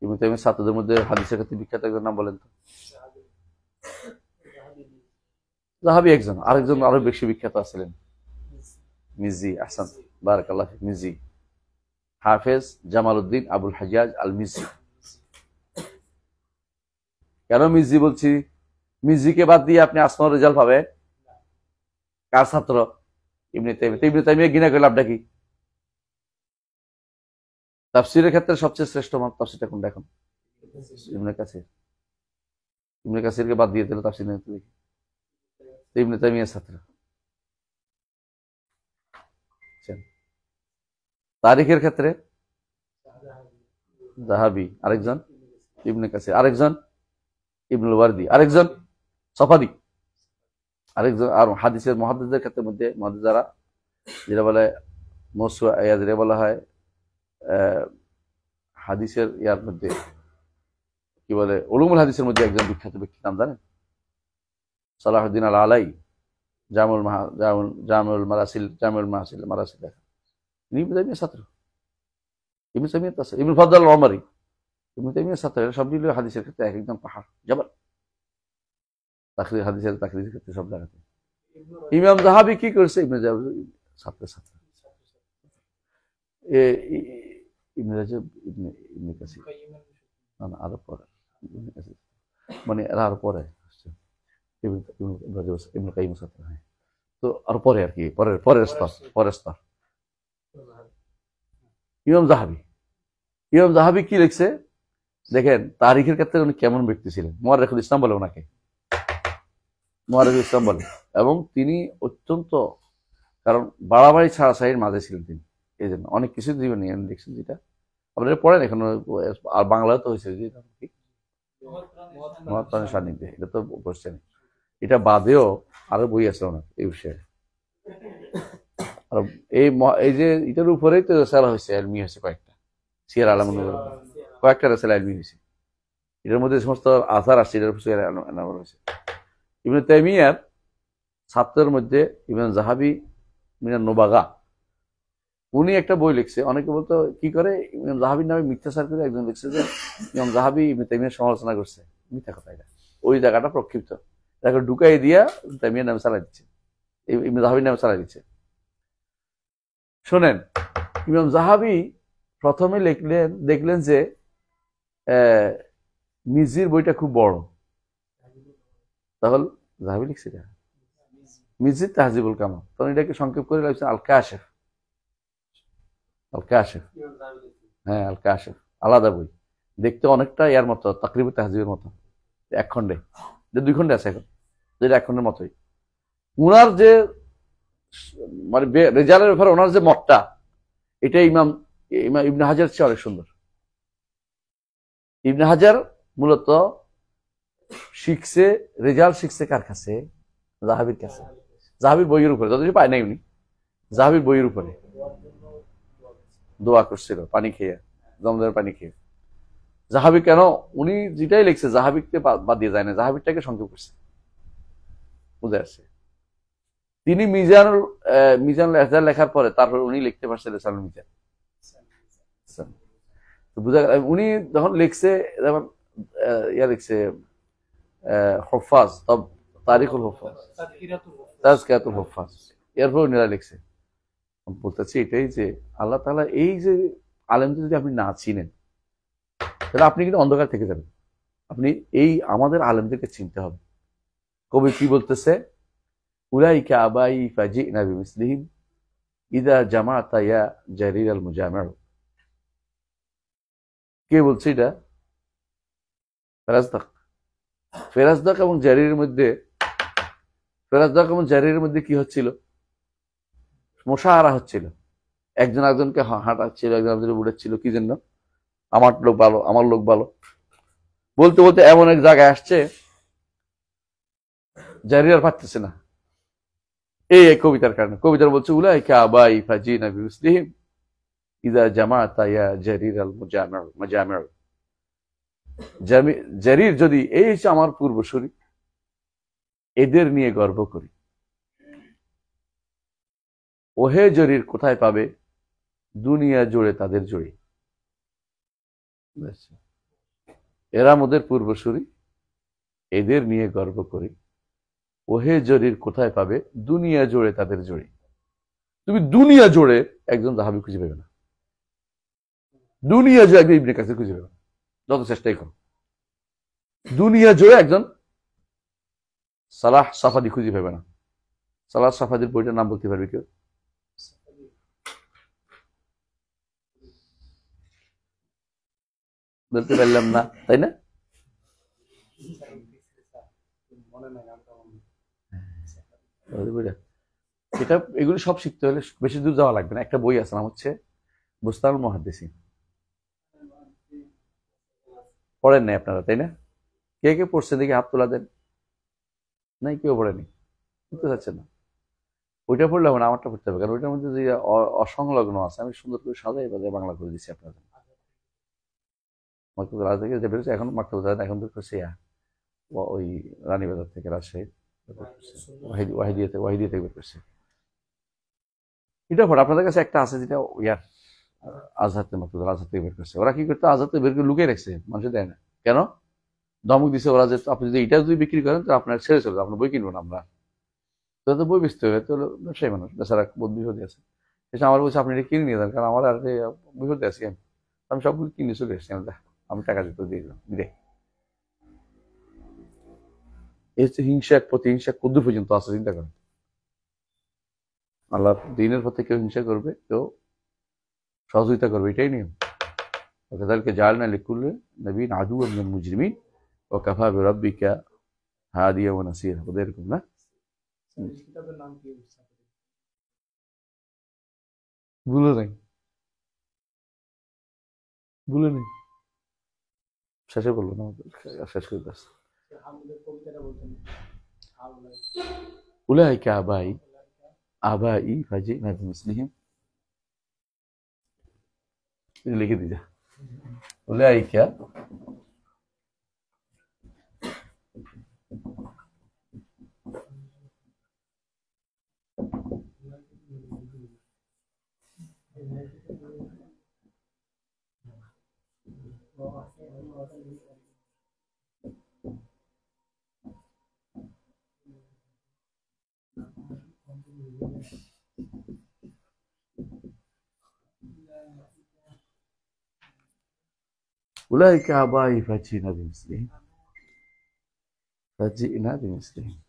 ইবনে তাইমিয়ার ছাত্রদের মধ্যে হাদিসের ক্ষেত্রে বিখ্যাত একজন নাম বলেন তো। জাহাবি একজন, আরেকজন আরো বেশি বিখ্যাত ছিলেন মিজি। আহসান, বারাকাল্লাহ ফিক। মিজি, হাফেজ জামালউদ্দিন আবুল হাজ্জাজ আল মিজি। কেন মিজি বলছি? মিজিকে বাদ দিয়ে আপনি আসমাউর রেজাল্ট পাবেন। কার ছাত্র? ইবনে তাইমিয়া। ইবনে তাইমিয়া গিনা করে লাভটা কি? তাফসীরের ক্ষেত্রে সবচেয়ে শ্রেষ্ঠ তাফসীরটা কোনটা এখন? ইবনে কাসির। ইবনে কাসিরকে বাদ দিয়ে দিল তাফসীর নিয়ে দেখি, ইবনে তাইমিয়ার ছাত্র। তারিখের ক্ষেত্রে যাহাবি, আরেকজন ইবনে কাসির, আরেকজন ইবনুল ওয়ারদি, আরেকজন সফাদি, আরেকজন। আর হাদিসের মুহাদ্দিসদের ক্ষেত্রে মধ্যে মুহাদ্দিস যারা, যেটা বলে যেটা বলা হয় হাদিসের ইয়ার মধ্যে কি বলে, উলুমুল হাদিসের মধ্যে একজন বিখ্যাত ব্যক্তির নাম জানেন? সালাহুদ্দিন আল আলাই, জামুল মারাসিল দেখা। ইবনে তাইমিয়ার ছাত্র, ইবনে তাইমিয়ার ছাত্র, ইবনে ফাদ্দাল ওমরি, ইবনে তাইমিয়ার ছাত্র। সব মিলে হাদিসের ক্ষেত্রে এক একদম পাহাড় জবল। হাদিসের তাকরিরের ক্ষেত্রে সব জায়গাতে। ইমাম যাহাবি কি করছে? ইবনে ছাত্র ইবনে রাজব, ইবনে কাসির, না আরো পরে, ইবনে কাসির মানে এরা আরো পরে, ইবনে কাইয়িম ছাত্র। হ্যাঁ, তো আর পরে আর কি, পরের স্তর। ইমাম যাহাবি কি লিখছে দেখেন, তারিখের ক্ষেত্রে উনি কেমন ব্যক্তি ছিলেন। মুআররিখুল ইসলাম বলে ওনাকে, মুআররিখুল ইসলাম বলে। এবং তিনি অত্যন্ত, কারণ বাড়াবাড়ি ছাড়াছাড়ির মাঝে ছিলেন তিনি, এই জন্য অনেক কিছু জীবনে দেখছেন, যেটা আপনারা পড়েন এখন, আর বাংলায় তো হয়েছে যে মহাত্মানের সান্নিধ্যে, এটা তো পড়ছেন। এটা বাদেও আরো বই আছে ওনার এই বিষয়ে। আর এই যে এটার উপরেই তো রেসালা হয়েছে, এলমি হয়েছে কয়েকটা, সিয়ার আলম কয়েকটা রেসালা এলমি হয়েছে। এটার মধ্যে সমস্ত আসার আসছে, এটার হয়েছে। ইবনে তাইমিয়ার ছাত্রের মধ্যে ইবনে যাহাবি মিনান নুবাগা, উনি একটা বই লিখছে। অনেকে বলতো কি করে, ইমাম যাহাবির নামে মিথ্যাচার করে একজন লিখছে যে ইমাম যাহাবি ইবনে তাইমিয়ার সমালোচনা করছে। মিথ্যা কথা এটা, ওই জায়গাটা প্রক্ষিপ্ত, তাকে ঢুকাই দিয়া তাইমিয়ার নামে চালাই দিচ্ছে, ইবনে যাহাবির নামে চালাই দিচ্ছে। শোনেন, ইমাম যাহাবি প্রথমে দেখলেন যে মিজির বইটা খুব বড়, তাহলে যাহাবি লিখছে মিজির তাহজিবুল কামাল, তখন এটাকে সংক্ষেপ করে লাগছে আল কাশিফ। হ্যাঁ, আল কাশিফ আলাদা বই, দেখতে অনেকটা ইয়ার মতো, তাকরিবুত তাহজিবের মতো, এক খন্ডে, 2 খন্ডে আছে এখন, যেটা এক খন্ডের মতোই। উনার যে মানে রেজালের ব্যাপারে ওনার যে মতটা, এটা ইমাম ইবনে হাজার চেয়ে অনেক সুন্দর। ইবনে হাজার মূলত রেজাল শিখছে কার কাছে? যাহাবির কাছে, যাহাবির বইয়ের উপরে, যতদিন পায় নাই উনি, যাহাবির বইয়ের উপরে দোয়া করছিল পানি খেয়ে, জমজমের পানি খেয়ে। যাহাবি কেন, উনি যেটাই লিখছে যাহাবিকে বাদ দিয়ে যায় না, যাহাবিরটাকে সংক্ষেপ করছে, বুঝে আসছে। তিনি মিজান লেখার পরে তারপর উনি লিখতে পারছেন রেসালুল মিজান। বুঝা, উনি যখন লিখছে, যেমন লিখছে হুফাজ, তারিকুল হুফাজ, তাজকিয়াতুল হুফাজ, এরপর ওনারা লিখছে। বলতেছি এটাই যে আল্লাহ তাআলা এই যে আলেমদের যদি আপনি না চিনেন তাহলে আপনি কিন্তু অন্ধকার থেকে যাবেন। আপনি এই আমাদের আলেমদেরকে চিনতে হবে। কবি কি বলতেছে, উলাইকা আবাই ফাজিনা বিমিসলিহিম ইদা জামাতা ইয়া জারির আল মুজামিউ। কে বলছে এটা? ফেরাজদাক। ফেরাজদাক এবং জারিরের মধ্যে, ফেরাজদাক এবং জারিরের মধ্যে কি হচ্ছিল? মুশাহারা হচ্ছিল। একজন একজনকে হাঁটাচ্ছিল, একজন একজনকে বুড়াচ্ছিল, কি জন্য? আমার লোক ভালো, আমার লোক ভালো বলতে বলতে এমন এক জায়গায় আসছে জারির আর পারতেছে না, এই কবিতার কারণে। কবিতার বলছে উলাইকা আবাই ফাজিনা বিমিসলিহিম ইদা জামাতা ইয়া জারির আল মুজামিউ। জারির যদি এই যে আমার পূর্বসূরি, এদের নিয়ে গর্ব করি। ওহে জরির কোথায় পাবে? দুনিয়া জুড়ে তাদের জড়ি। এরা মোদের পূর্বসূরি, এদের নিয়ে গর্ব করি। ওহে জরির কোথায় পাবে? দুনিয়া জুড়ে তাদের জড়ি। তুমি দুনিয়া জুড়ে একজন সাহাবী খুঁজে পাবে না, দুনিয়া জুড়ে একজন ইবনে কাসির খুঁজে পাবে না, যত চেষ্টাই করো। দুনিয়া জুড়ে একজন সালাহ সাফাদি খুঁজে পাবে না। সালাহ সাফাদির বইটার নাম বলতে পারবে কেউ? বলতে পারলাম না, তাই না? এটা এগুলো সব শিখতে হলে বেশি দূর যাওয়া লাগবে না। একটা বই আছে, নাম হচ্ছে বুস্তানুল মুহাদ্দিসিন। পড়েন নাই আপনারা, তাই না? কে কে পড়ছে দেখি হাত তোলা দেন। নাই, কেউ পড়েনি, বুঝতে পারছেন না। ওইটা পড়লে হবে না, আমারটা পড়তে হবে, কারণ ওইটার মধ্যে যে অসংলগ্ন আছে আমি সুন্দর করে সাজাই বাজাই বাংলা করে দিচ্ছি আপনাদের। মাকতুবুল আজাদ থেকে যে বেরোচ্ছে এখন, মাকতুবুল আজাদ এখন বের করছে ওই রানীবাজার থেকে, রাজশাহী ওয়াহিদিয়া থেকে বের করছে। এটা পড়ে আপনাদের কাছে একটা আছে যেটা ইয়ার আজহার থেকে, মাকতুবুল আজহার থেকে বের করছে। ওরা কি করতো? আজহার থেকে বের করে লুকিয়ে রাখছে, মানুষের দেয় না। কেন? ধমক দিছে ওরা যে আপনি যদি এটা যদি বিক্রি করেন তো আপনার ছেড়ে চলবে, আপনার বই কিনবো না আমরা। তো বই বেচতে হবে, তো ব্যবসায়ী মানুষ বেচারা বহুত বিপদে আছে। সেটা আমার বলছে আপনি এটা কিনে নিয়ে যান, কারণ আমার আর বিপদে আছি আমি সবগুলো কিনে চলে এসেছি। আমি টাকা দিতে দিয়ে দিলাম, বিদায়। এই হচ্ছে হিংসা, প্রতিহিংসা কদ্দূর পর্যন্ত আছে চিন্তা করেন। আল্লাহ দিনের পথে কেউ হিংসা করবে, কেউ সহযোগিতা করবে, এটাই নিয়ম। ওকাযালিকা জাআলনা লিকুল্লি নাবিয়্যিন আদুওয়াম মিনাল মুজরিমিন ওয়া কাফা বিরাব্বিকা হাদিয়া ওয়া নাসীরা। ওদের এরকম না? কিতাবের নাম কি? ভুলে নাই, ভুলে নেই, শেষে বলবো না, শেষ করে দাস। কবিতাটা বলতেন, উলাইকা আবাই ফাজিনা বিমিসলিহিম, লিখে দিজা। উলাইকা أولئك آبائي فجئنا بمثلهم فجئنا بمثلهم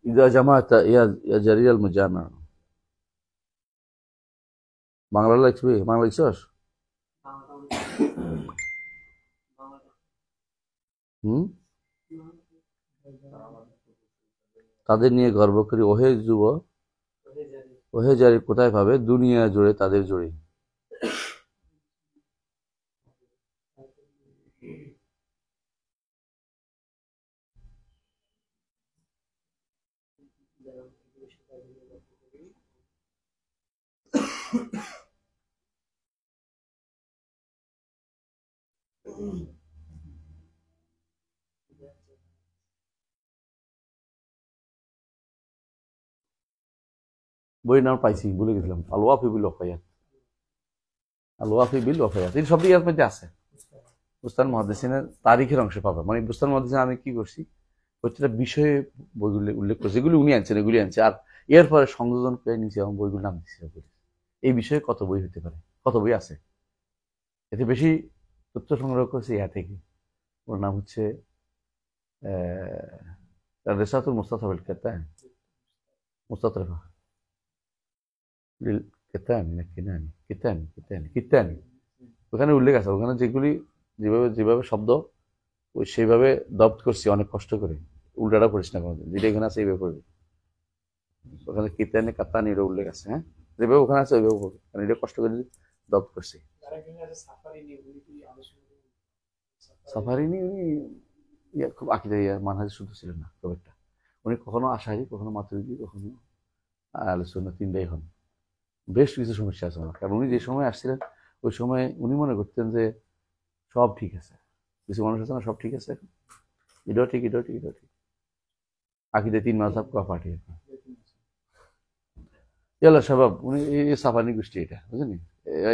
إذا جمعت يا جرير المجامع। বাংলা লিখবি? বাংলা লিখছস? তাদের নিয়ে গর্ব করি। ওহে যুব, ওহে জারি কোথায় পাবে? দুনিয়া জুড়ে তাদের জড়ি। বইয়ের নাম পাইছি, ভুলে গেছিলাম। আল ওয়াফি বিল ওয়াফায়াত। আল ওয়াফি বিল ওয়াফায়াত, এই সবই এর মধ্যে আছে। বুস্তান মুহাদ্দিসিনের তারিখের অংশে পাবে, মানে বুস্তান মুহাদ্দিসিন আমি কি করছি, প্রত্যেকটা বিষয়ে বইগুলো উল্লেখ করছি, যেগুলি উনি আনছেন এগুলি আনছে, আর এরপরে সংযোজন করে নিচে এবং বইগুলোর নাম দিচ্ছে। এই বিষয়ে কত বই হতে পারে, কত বই আছে, এতে বেশি তথ্য সংগ্রহ করছে ইয়া থেকে। ওর নাম হচ্ছে রেসাতুল মুস্তাসাবিল কেতান, মুস্তাতরিফা কেতানি না কিনানি, কিতানি কিতানি কিতানি, ওখানে উল্লেখ আছে। ওখানে যেগুলি যেভাবে যেভাবে শব্দ ওই সেইভাবে দপ্ত করছি অনেক কষ্ট করে, উল্টাটা পড়িস না কোনোদিন, যেটা এখানে আছে এইভাবে পড়বি। ওখানে কিতানি কাতানি এর উল্লেখ আছে, হ্যাঁ, যেভাবে ওখানে আছে ওইভাবে পড়বি, কারণ এটা কষ্ট করে দপ্ত করছি। সাফারিনি উনি খুব আকিদা মানহাজ শুদ্ধ ছিলেন না খুব একটা, উনি কখনো আশারি, কখনো মাতুরিদি, কখনো আলোচনা তিনটাই হন। বেশ কিছু সমস্যা আছে আমার, কারণ উনি যে সময় আসছিলেন ওই সময় উনি মনে করতেন যে সব ঠিক আছে, কিছু মানুষ আছে না সব ঠিক আছে, এটাও ঠিক এটাও ঠিক এটাও ঠিক, আকিদে তিন মাযহাব কা পার্টি ইয়াল্লা স্বভাব। উনি এই সাফারি গোষ্ঠী, এটা বুঝলেন,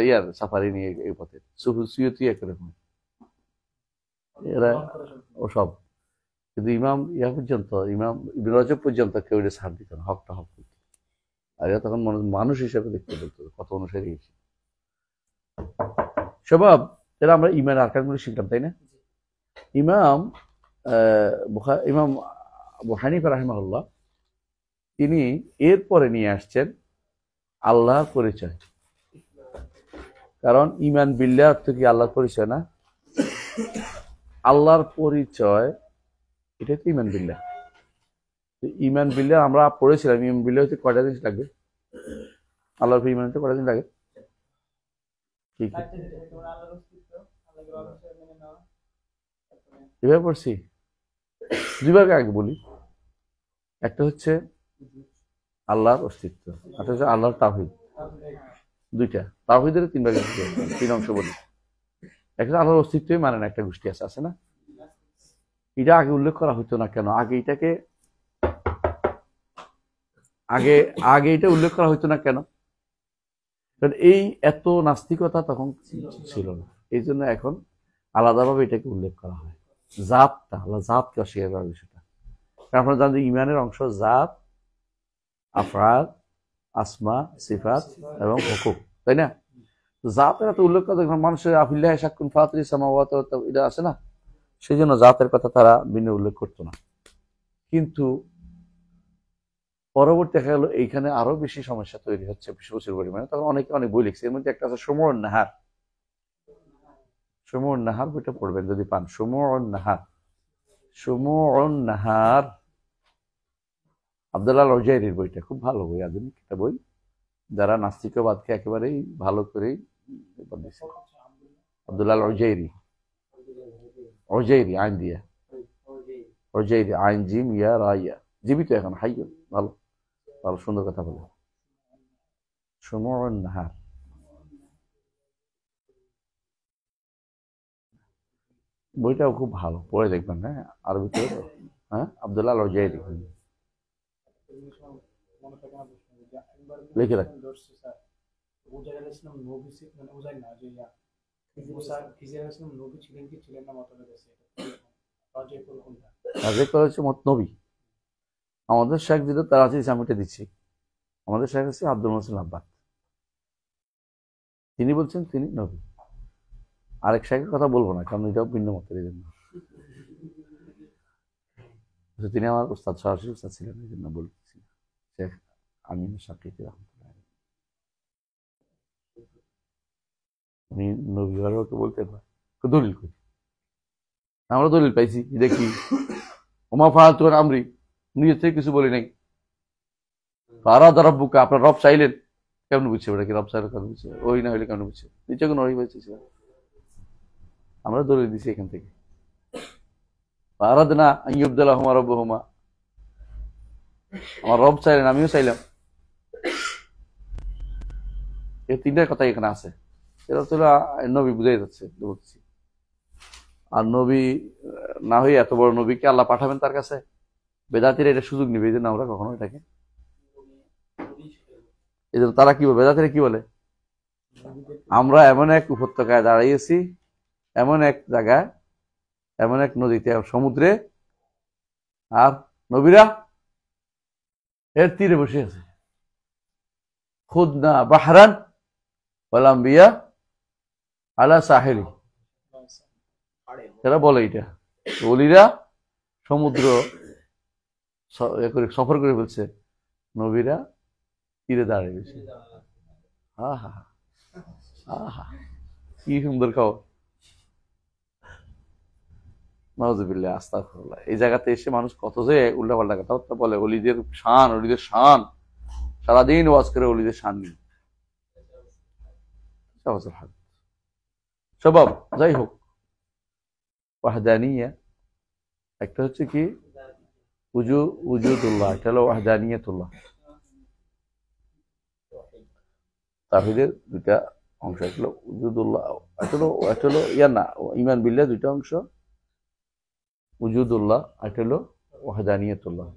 ইয়ার সাফারি নিয়ে এই পথে সুয়তি একরকম এরা ও সব। কিন্তু ইমাম ইয়া পর্যন্ত, ইমাম ইবনে রজব পর্যন্ত কেউ এটা ছাড় দিত না, হকটা হক করতো। আর এরা তখন মানুষ হিসেবে দেখতে বলতো কত অনুসারী গেছে স্বভাব। এরা আমরা ইমান আরকানগুলো শিখলাম, তাই না? ইমাম ইমাম আবু হানিফা রাহিমাহুল্লাহ তিনি এরপরে নিয়ে আসছেন আল্লাহর পরিচয়। কারণ ইমান বিল্লাহ অর্থ কি? আল্লাহর পরিচয় না? আল্লাহর পরিচয় এটাই তো ইমান বিল্লাহ। ইমান বিল্লাহ আমরা পড়েছিলাম, ইমান বিল্লাহ হচ্ছে কয়টা জিনিস লাগবে? আল্লাহর ইমান হচ্ছে কয়টা জিনিস লাগে? কি এভাবে পড়ছি, দুইবার আগে বলি। একটা হচ্ছে আল্লাহর অস্তিত্ব, একটা হচ্ছে আল্লাহর তাওহীদ। দুইটা তাওহীদের তিন ভাগে, তিন অংশ বলি। একটা আল্লাহর অস্তিত্বই মানে না, একটা গোষ্ঠী আছে না, এটা আগে উল্লেখ করা হতো না কেন? আগে এটাকে আগে এটা উল্লেখ করা হতো না কেন? কারণ এই এত নাস্তিকতা তখন ছিল না, এই জন্য এখন আলাদাভাবে এটাকে উল্লেখ করা হয়। জাতটা, আল্লাহ জাতকে অস্বীকার করার বিষয়টা। আপনারা জানেন যে ইমানের অংশ জাত, আফরাদ, আসমা, সিফাত এবং হুকুক, তাই না? জাতের এত উল্লেখ করা, দেখবেন মানুষের আফিল্লাহ শাকুন ফাতিরিস সামাওয়াতি এটা আছে না, সেই জন্য জাতের কথা তারা ভিন্ন উল্লেখ করতো না। কিন্তু পরবর্তী দেখা গেল এইখানে আরো বেশি সমস্যা তৈরি হচ্ছে প্রচুর পরিমাণে, তখন অনেকে অনেক বই লিখছে। এর মধ্যে একটা আছে সুমুউন নাহার। সুমুউন নাহার বইটা পড়বেন যদি পান, সুমুউন নাহার, সুমুউন নাহার আব্দুল্লাহ আল উজাইরির বইটা খুব ভালো বই, আধুনিক একটা বই, যারা নাস্তিকবাদকে একেবারেই ভালো করেই দিচ্ছে। আব্দুল্লাহ আল উজাইরি, উজাইরি আইন দিয়া, উজাইরি আইন জিম ইয়া রাইয়া, জীবিত এখন, হাই, ভালো ভালো সুন্দর কথা বলে। সুমুউন নাহার বইটাও খুব ভালো, পড়ে দেখবেন। হ্যাঁ, আরবিতে, হ্যাঁ, আব্দুল্লাহ আল উজাইরি লিখে রাখ। নবী আমাদের শেখ যেটা তার আছে, আমি এটা দিচ্ছি। আমাদের শেখ আছে আব্দুল মোহসিন আব্বাদ, তিনি বলছেন তিনি নবী। আরেক শেখের কথা বলবো না, কারণ এটাও ভিন্ন মতের, এই জন্য। তিনি আমার উস্তাদ, সরাসরি উস্তাদ ছিলেন, এই জন্য বলতেছি। শেখ আমিন সাকিব রহমতুল্লাহ, উনি নবী ওকে বলতেন না, দলিল করি, আমরা দলিল পাইছি, দেখি ওমা ফাহাল তোর আমরি, নিজের থেকে কিছু বলি নাই। আরাদা রাব্বুকা, আপনার রব চাইলেন, কেমন বুঝছে ওটা কি? রব চাইলে কেমন বুঝছে? ওই না হইলে কেমন বুঝছে? নিচে কোনো ওই পাইছে, আমরা দলিল দিছি এখান থেকে। আরাদনা আইয়ুবদালাহুমা রাব্বুহুমা, আমার রব চাইলেন, আমিও চাইলাম। এই তিনটা কথা এখানে আছে। এটা তো নবী বুঝাই যাচ্ছে, বলছি। আর নবী না হয়ে এত বড় নবীকে আল্লাহ পাঠাবেন তার কাছে, বেদাতিরা এটা সুযোগ নিবে, এই জন্য আমরা কখনো এটাকে, এই জন্য তারা কি বলে, বেদাতিরা কি বলে? আমরা এমন এক উপত্যকায় দাঁড়িয়েছি, এমন এক জায়গায়, এমন এক নদীতে, সমুদ্রে, আর নবীরা এর তীরে বসে আছে। খুদনা বাহরান ওয়াল আম্বিয়া আলা সাহেলি, এরা বলে এটা ওলিরা সমুদ্র সফর করে ফেলছে, নবীরা তীরে দাঁড়িয়ে গেছে। আহা আহা, কি সুন্দর খাও। নাউজুবিল্লাহ, আস্তাগফিরুল্লাহ। এই জায়গাতে এসে মানুষ কত যে উল্টাপাল্টা কথা বলে। অলিদের শান, অলিদের শান, সারাদিন ওয়াজ করে অলিদের শান নিয়ে। সবাব যাই হোক, ওয়াহদানিয়া একটা হচ্ছে কি উজুদুল্লাহ, এটা হলো ওয়াহদানিয়াতুল্লাহ। তাওহীদের দুইটা অংশ, একটা হলো উজুদুল্লাহ, একটা হলো ইয়া না, ঈমান বিল্লাহ দুইটা অংশ, উজুদুল্লাহ, একটা হলো ওয়াহদানিয়াতুল্লাহ।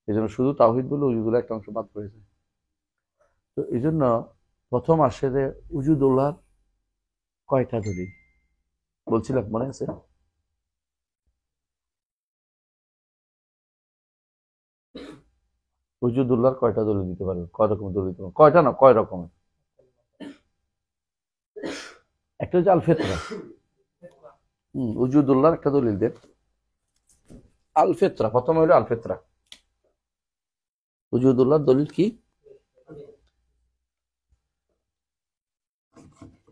এই জন্য শুধু তাওহীদ বলে উজুদুল্লাহ একটা অংশ বাদ পড়েছে। তো এই জন্য প্রথম আসে যে উজুদুল্লাহ কয়টা দলিল বলছিলাম, মনে আছে? উজুদুল্লাহর কয়টা দলিল দিতে পারবে? কয় রকম দলিল দিতে পারবে? কয়টা না, কয় রকমের? একটা হচ্ছে আল ফিতরা। উজুদুল্লাহর একটা দলিল দেন, আল ফিতরা। প্রথম হইল আল ফিতরা। উজুদুল্লাহর দলিল কি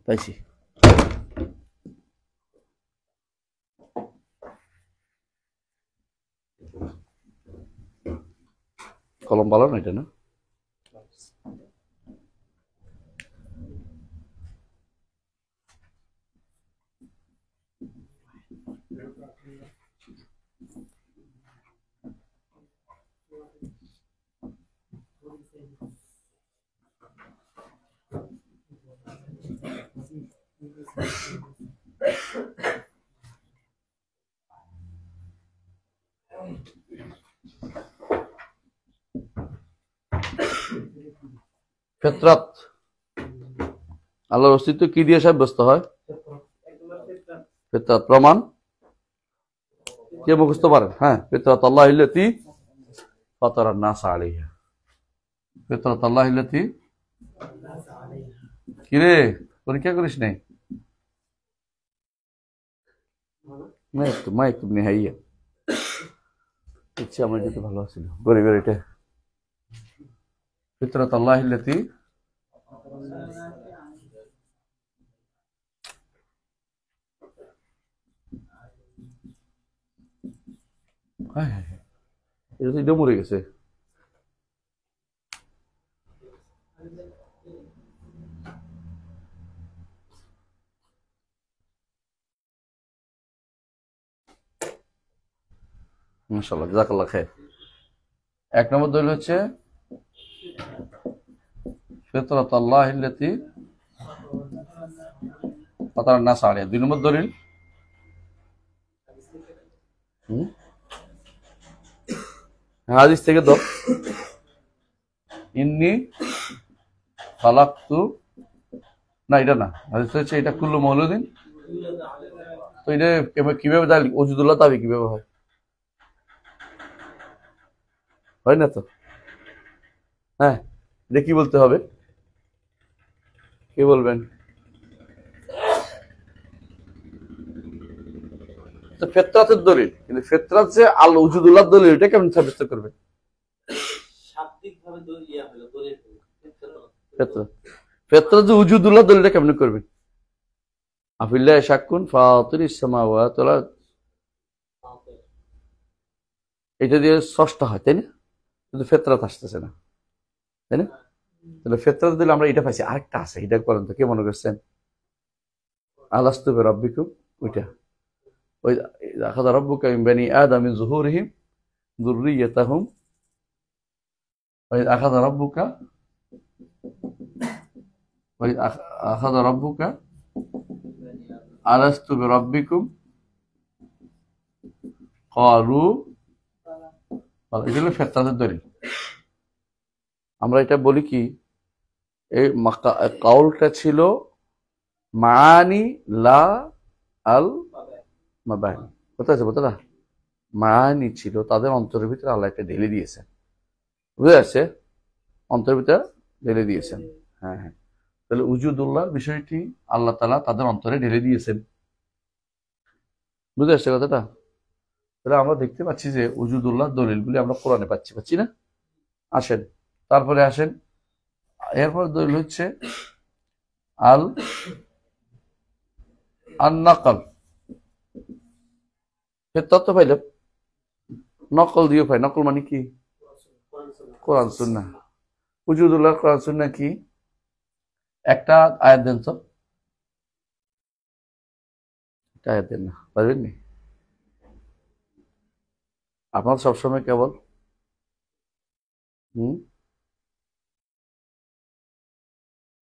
পাইছি? কলম ভালো না এটা, না? ফিতরাত, আল্লাহর অস্তিত্ব কি দিয়ে সাব্যস্ত হয়? ফিতরাত। প্রমাণ কে মুখস্থ পারেন? হ্যাঁ, ফিতরাত আল্লাহিল্লাতী ফাতারান নাস আলাইহা। ফিতরাত আল্লাহিল্লাতী, কি রে পরীক্ষা করিস নাই? মাইক তুমি হাইয়া ইচ্ছে আমার যেতে ভালো ছিল গরিবের এটা। ফিতরাত আল্লাহিল্লাতী এটা তো এটা মরে গেছে। মাশাআল্লাহ, জাযাকাল্লাহ খাইর। এক নম্বর দলিল হচ্ছে ফিতরাত আল্লাহিল্লাতী ফাতারান নাস আলাইহা। দুই নম্বর দলিল হাদিস থেকে দাও, ইন্নী খালাকতু, না এটা না, হাদিস হচ্ছে এটা কুল্লু মাউলুদিন। তো এটা কিভাবে দাঁড়িয়ে ওজুদুল্লাহ তাবি কিভাবে হয়? হয় না তো? হ্যাঁ, এটা কি বলতে হবে? কে বলবেন? তো ফিতরাতের দলিল, কিন্তু ফিতরাত যে আল উজুদুল্লাহ দলিল, এটা কেমন সাব্যস্ত করবে? শাব্দিকভাবে দলিল হলো দলিল ফিতরাত। ফিতরাত যে উজুদুল্লাহ দলিলটা কেমন করবেন? আফিল্লাহি শাক্কুন ফাতিরিস সামাওয়াতি ওয়াল আরদ, এটা দিয়ে স্রষ্টা হয়, তাই না? কিন্তু ফিতরাত আসতেছে না, তাই না? তাহলে ফিতরাত দিলে আমরা এটা পাইছি। আরেকটা আছে, এটা করেন তো, কে মনে করছেন? আলাস্তু বিরাব্বিকুম, ওইটা ওই আখাযা রাব্বুকা মিন বানি আদম মিন যুহুরিহিম যুররিয়াতাহুম ওই আখাযা রাব্বুকা আলাস্তু বিরাব্বিকুম ক্বালু, এটা হলো ফিতরাতের দলিল। আমরা এটা বলি কি, এই কাউলটা ছিল মানি লা আল মাবানি, বুঝতে আছে বুঝতে না, মানি ছিল তাদের অন্তরের ভিতরে আল্লাহ একটা ঢেলে দিয়েছেন, বুঝতে পারছে, অন্তরের ভিতরে ঢেলে দিয়েছেন। হ্যাঁ হ্যাঁ, তাহলে উজুদুল্লাহ বিষয়টি আল্লাহ তাআলা তাদের অন্তরে ঢেলে দিয়েছেন, বুঝতে পারছে কথাটা। তাহলে আমরা দেখতে পাচ্ছি যে উজুদুল্লাহ দলিলগুলি আমরা কোরআনে পাচ্ছি না। আসেন তারপরে আসেন, এরপর দলিল হচ্ছে আল নাকল, তত্ত্ব পাইলাম, নকল দিয়ে পাই। নকল মানে কি? কোরআন সুন্নাহ। উজুদুল্লাহ কোরআন সুন্নাহ কি? একটা আয়াত দেন তো, একটা আয়াত দেন না, পারবেন নি? আপনার সবসময় কেবল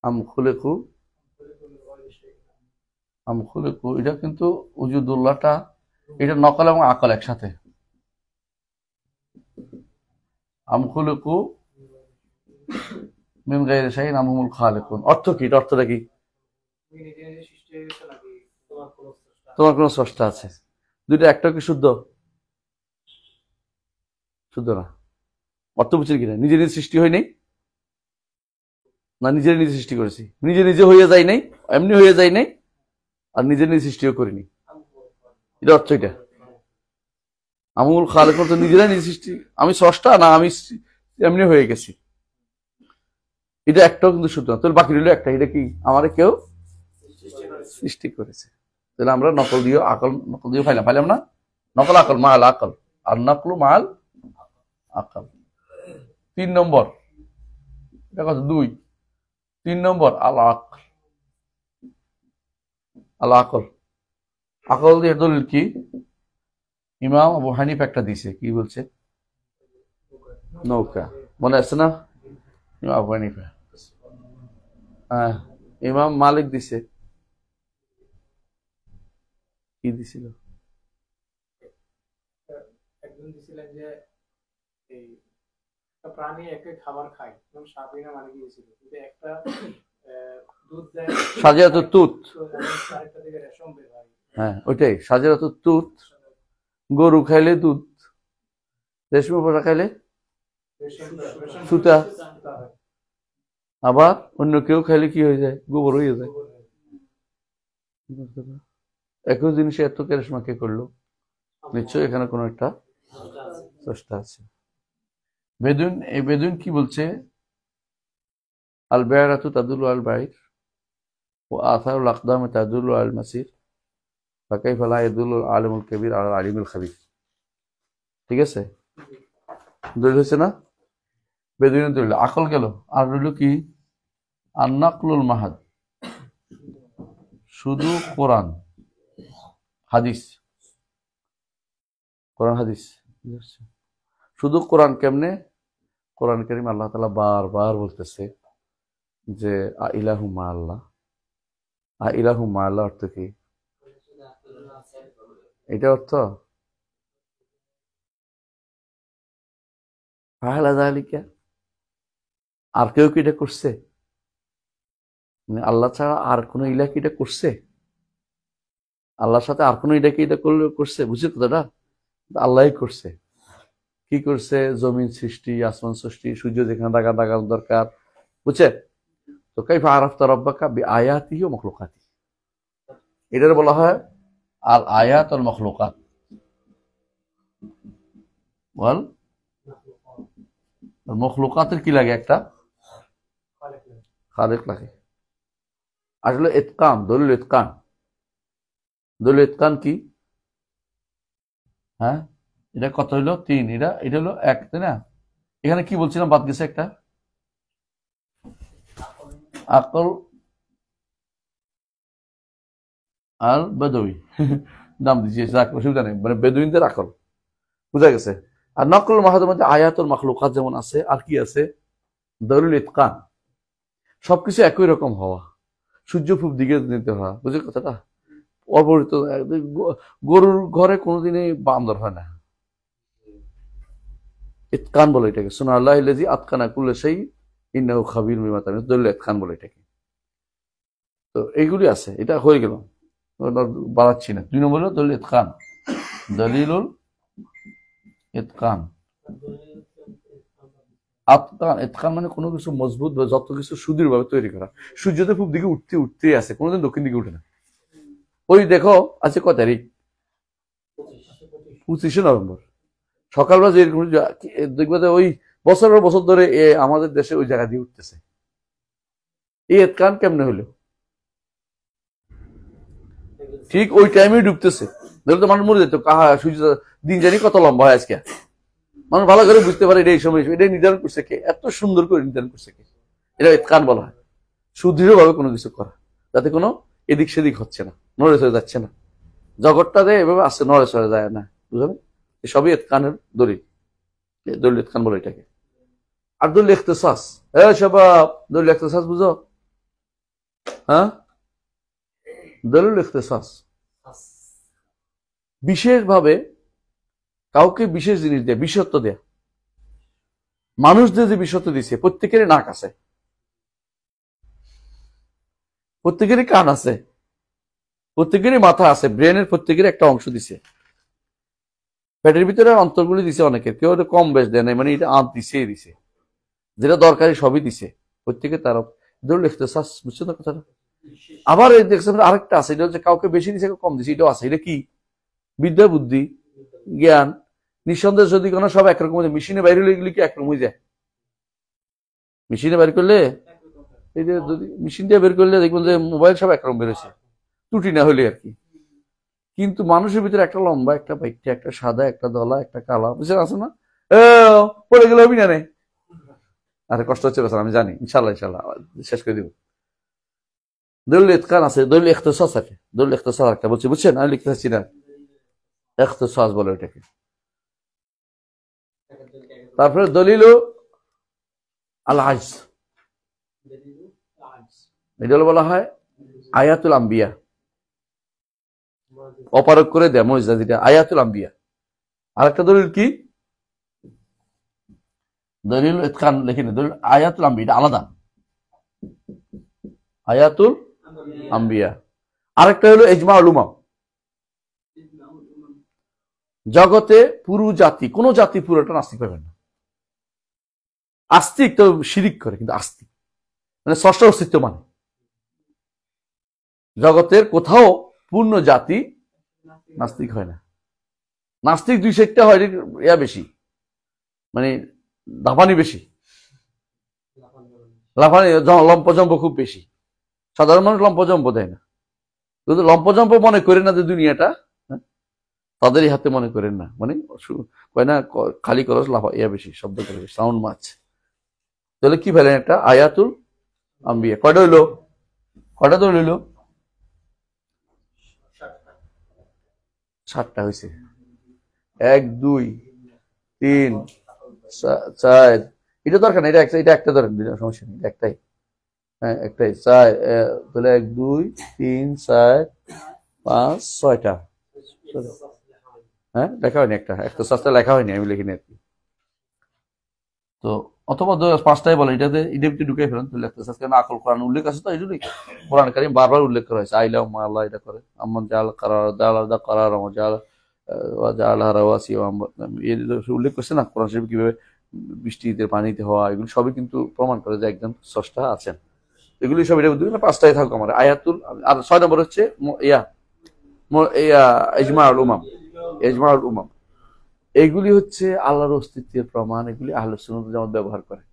আম খুলেকু এটা কিন্তু উজুদুল্লাহটা, এটা নকল এবং আকল একসাথে। আম খুলেকু মিন গায়রি শাইইন আম হুমুল খালিকুন, অর্থ কি? এটা অর্থটা কি? তোমার কোন স্রষ্টা আছে? দুইটা একটা কি শুদ্ধ? শুদ্ধ না। অর্থ বুঝছেন কিনা? নিজে নিজে সৃষ্টি হয় নাই না, নিজে নিজে সৃষ্টি করেছি, নিজে নিজে হয়ে যায় নাই, এমনি হয়ে যায় নাই, আর নিজে নিজে সৃষ্টিও করিনি, এটা অর্থ। এটা আমুল খালেকুন তো নিজেরাই নিজে সৃষ্টি, আমি স্রষ্টা না, আমি এমনি হয়ে গেছি, এটা একটাও কিন্তু শুদ্ধ না। তাহলে বাকি রইল একটা, এটা কি? আমার কেউ সৃষ্টি করেছে। তাহলে আমরা নকল দিয়ে আকল, নকল দিয়ে পাইলাম না, নকল আকল মাল আকল, আর নকলু মাল আকল। 3 নম্বর, এটা কত? 2। 3 নম্বর আল আকল, আল আকল। আকল দিয়ে দলিল কি? ইমাম আবু হানিফা একটা দিছে, কি বলছে? নৌকা, মনে আছে না? ইমাম আবু হানিফা। হ্যাঁ, ইমাম মালিক দিছে, কি দিছিল? একজন দিছিলেন যে এই একটা প্রাণী একই খাবার খায়, এবং সাবিনা মানে গিয়েছিল, কিন্তু একটা দুধ দেয়, সাজেরাতুত তুত, আরেকটা থেকে রেশম বের হয়। হ্যাঁ ওইটাই সাজেরাতুত তুত। গরু খাইলে দুধ, রেশমি পোশা খাইলে সুতা, আবার অন্য কেউ খাইলে কি হয়ে যায়? গোবর হয়ে যায়। একই জিনিসে এত কেরেশমা কে করলো? নিশ্চয়ই এখানে কোনো একটা চেষ্টা আছে। বেদুইন, এই বেদুইন কি বলছে? আল বেয়ারাতু তাদুল্লু আল বাইর ও আথারুল আকদাম তাদুল্লু আল মাসির ফাকাইফা লা ইয়াদুল্লু আল আলিমুল কাবীর আল আলিমুল খাবীর। ঠিক আছে, দলিল হয়েছে না? বেদুইনের দলিল। আকল গেল, আর রইল কি? আর নাকলুল মাহাদ, শুধু কোরআন হাদিস, কোরআন হাদিস, শুধু কোরআন। কেমনে? কোরআন কারীম আল্লাহ তাআলা বারবার বলতেছে যে আ ইলাহু মা আল্লাহ, আ ইলাহু মা আল্লাহ অর্থ কি? এটা অর্থ ফাআলা যালিকা, আর কেউ কি এটা করছে? মানে আল্লাহ ছাড়া আর কোন ইলাহ কি এটা করছে? আল্লাহর সাথে আর কোন ইলাহ কি এটা করছে? বুঝছো কথাটা? আল্লাহই করছে। কি করছে? জমিন সৃষ্টি, আসমান সৃষ্টি, সূর্য যেখানে দাগা দরকার, বুঝছে তো? কাইফা আরাফতা রাব্বাকা বিআয়াতিহি ওয়া মাখলুকাতিহি, এটার বলা হয় আল আয়াত ওয়াল মাখলুকাত। বল, মাখলুকাতের কি লাগে? একটা খালিক লাগে। আসলে ইতকান, দলিল ইতকান। দলিল ইতকান কি? হ্যাঁ, এটা কত হইলো? 3। এটা হলো 1, তাই না? এখানে কি বলছিলাম? বাদ গেছে একটা, আকল আর বেদুই নাম দিয়েছে, অসুবিধা নেই, মানে বেদুইনদের আকল, বুঝা গেছে। আর নকল মাহাদের মধ্যে আয়াতুল মাখলুকাত যেমন আছে, আর কি আছে? দলিল ইতকান। সবকিছু একই রকম হওয়া, সূর্য পূব দিকে নিতে হওয়া, বুঝে কথাটা? অপরিত। গরুর ঘরে কোনোদিনই বান্দর হয় না, ইতকান বলে এটাকে। সুবহানাল্লাহি আল্লাযী আতকানা কুল্লা শাই ইন্নাহু খাবির বিমা তা'মালুন, দলিল ইতকান বলে এটাকে। তো এইগুলি আছে, এটা হয়ে গেল, বাড়াচ্ছি না। 2 নম্বর হলো দলিল ইতকান, দলিলুল ইতকান। ইতকান মানে কোনো কিছু মজবুত বা যত কিছু সুদৃঢ় ভাবে তৈরি করা। সূর্য তো পূব দিকে উঠতেই আছে, কোনোদিন দক্ষিণ দিকে উঠে না। ওই দেখো আজকে কয় তারিখ? 25শে নভেম্বর। সকালবেলা যে দেখবে ওই বছরের বছর ধরে আমাদের দেশে ওই জায়গা দিয়ে উঠতেছে। এই ইতকান কেমনে হইলো? ঠিক ওই টাইমে ডুবতেছে, ধরো তো মানুষ মরে যেত, কাহা সূর্য দিন জানি কত লম্বা হয় আজকে। মানুষ ভালো করে বুঝতে পারে এটা এই সময়, এটা নির্ধারণ করছে কে, এত সুন্দর করে নির্ধারণ করছে কে। এটা ইতকান বলা হয়, সুদৃঢ় ভাবে কোনো কিছু করা, যাতে কোনো এদিক সেদিক হচ্ছে না, নড়ে চড়ে যাচ্ছে না। জগৎটাতে এভাবে আসছে, নড়ে চড়ে যায় না, বুঝলেন? সবই ইতকানের দলিল, দলিল ইতকান বলে এটাকে। আর দলিল ইখতিসাস, সবাব দলিল ইখতিসাস বুঝো? হ্যাঁ, দলিল ইখতিসাস বিশেষভাবে কাউকে বিশেষ জিনিস দেয়া, বিশেষত্ব দেয়া। মানুষদের যে বিশেষত্ব দিছে, প্রত্যেকেরই নাক আছে, প্রত্যেকেরই কান আছে, প্রত্যেকেরই মাথা আছে, ব্রেনের প্রত্যেকেরই একটা অংশ দিছে। পেটের ভিতরে অন্তরগুলি দিছে অনেকের, কেউ কম বেশ দেয় নাই, মানে এটা আঁত দিছেই দিছে, যেটা দরকারি সবই দিছে প্রত্যেকে। তার দলিল ইখতিসাস, বুঝছো না কথাটা? আবার এই দেখছেন আরেকটা আছে, এটা হচ্ছে কাউকে বেশি দিছে, কম দিছে, এটাও আছে। এটা কি? বিদ্যা, বুদ্ধি, জ্ঞান। নিঃসন্দেহ যদি কোনো সব একরকম, মেশিনে বাইরে হলে এগুলি কি একরকম হয়ে যায়? মেশিনে বের করলে, এই যে যদি মেশিন দিয়ে বের করলে দেখবেন যে মোবাইল সব একরকম বেরোছে, ত্রুটি না হলে আর কি। কিন্তু মানুষের ভিতরে একটা লম্বা, একটা বাইকটা, একটা সাদা, একটা দলা, একটা কালা, বুঝছেন আছে না? পড়ে গেলে হবি না রে, আরে কষ্ট হচ্ছে বেচারা, আমি জানি, ইনশাল্লাহ ইনশাল্লাহ শেষ করে দিব। দলিল ইতকান আছে, দলিল ইখতিসাস আছে। দলিল ইখতিসাস একটা বলছি, বুঝছেন? আমি লিখতে চাচ্ছি না, ইখতিসাস বলে ওটাকে। তারপরে দলিল আল আজজ, এটা বলা হয় আয়াতুল আম্বিয়া, অপারক করে দেয় মুজিজা, যেটা আয়াতুল আম্বিয়া। আর একটা দলিল কি? দলিল ইতকান লিখিনি, দলিল আয়াতুল আম্বিয়া, এটা আলাদা, আয়াতুল আম্বিয়া। আরেকটা হলো ইজমাউল উমাম। জগতে পুরো জাতি, কোন জাতি পুরোটা নাস্তিক পাবেন না। আস্তিক তো শিরিক করে, কিন্তু আস্তিক মানে স্রষ্টার অস্তিত্ব মানে। জগতের কোথাও পূর্ণ জাতি নাস্তিক হয় না। নাস্তিক 2-1টা হয়, ইয়া বেশি, মানে লাফানি বেশি, লাফানি লম্পজম্প খুব বেশি। সাধারণ মানুষ লম্পজম্প দেয় না, কিন্তু লম্পজম্প মনে করে না যে দুনিয়াটা তাদেরই হাতে মনে করেন না, মানে কয় না খালি করস লাফা, ইয়া বেশি শব্দ করে, সাউন্ড মাছ। তাহলে কি ফেলেন? একটা আয়াতুল আম্বিয়া। কয়টা হইলো? কয়টা তো হইলো? 7টা হয়েছে। 1 2 3 4, এটা দরকার না, এটা একটা ধরেন, সমস্যা নেই, একটাই। হ্যাঁ একটাই, 4, তাহলে 1 2 3 4 5 6টা। হ্যাঁ লেখা হয়নি, একটা সস্তা লেখা হয়নি, আমি লিখিনি আর কি। তো অথবা 5টাই বলে, এটাতে এটা ভিতরে ঢুকে ফেলেন, তাহলে একটা সস্তা, কারণ আকল কোরআন উল্লেখ আছে, তো এই জন্যই কোরআন কারীম বারবার উল্লেখ করা হয়েছে, আইলা মা আল্লাহ এটা করে, আম্মান জাল কারার দাল দা কারার জাল জাল হারাওয়াসি, উল্লেখ করছে না কোরআন শরীফ কিভাবে বৃষ্টিতে পানিতে হওয়া, এগুলো সবই কিন্তু প্রমাণ করে যে একজন স্রষ্টা আছেন। এগুলি সব এটা বুঝতে, 5টাই থাকুক আমার আয়াতুল। আর 6 নম্বর হচ্ছে ইজমাউল উমাম। ইজমাউল উমাম এগুলি হচ্ছে আল্লাহর অস্তিত্বের প্রমাণ, এগুলি আহলে সুন্নাত ওয়াল জামাত ব্যবহার করে।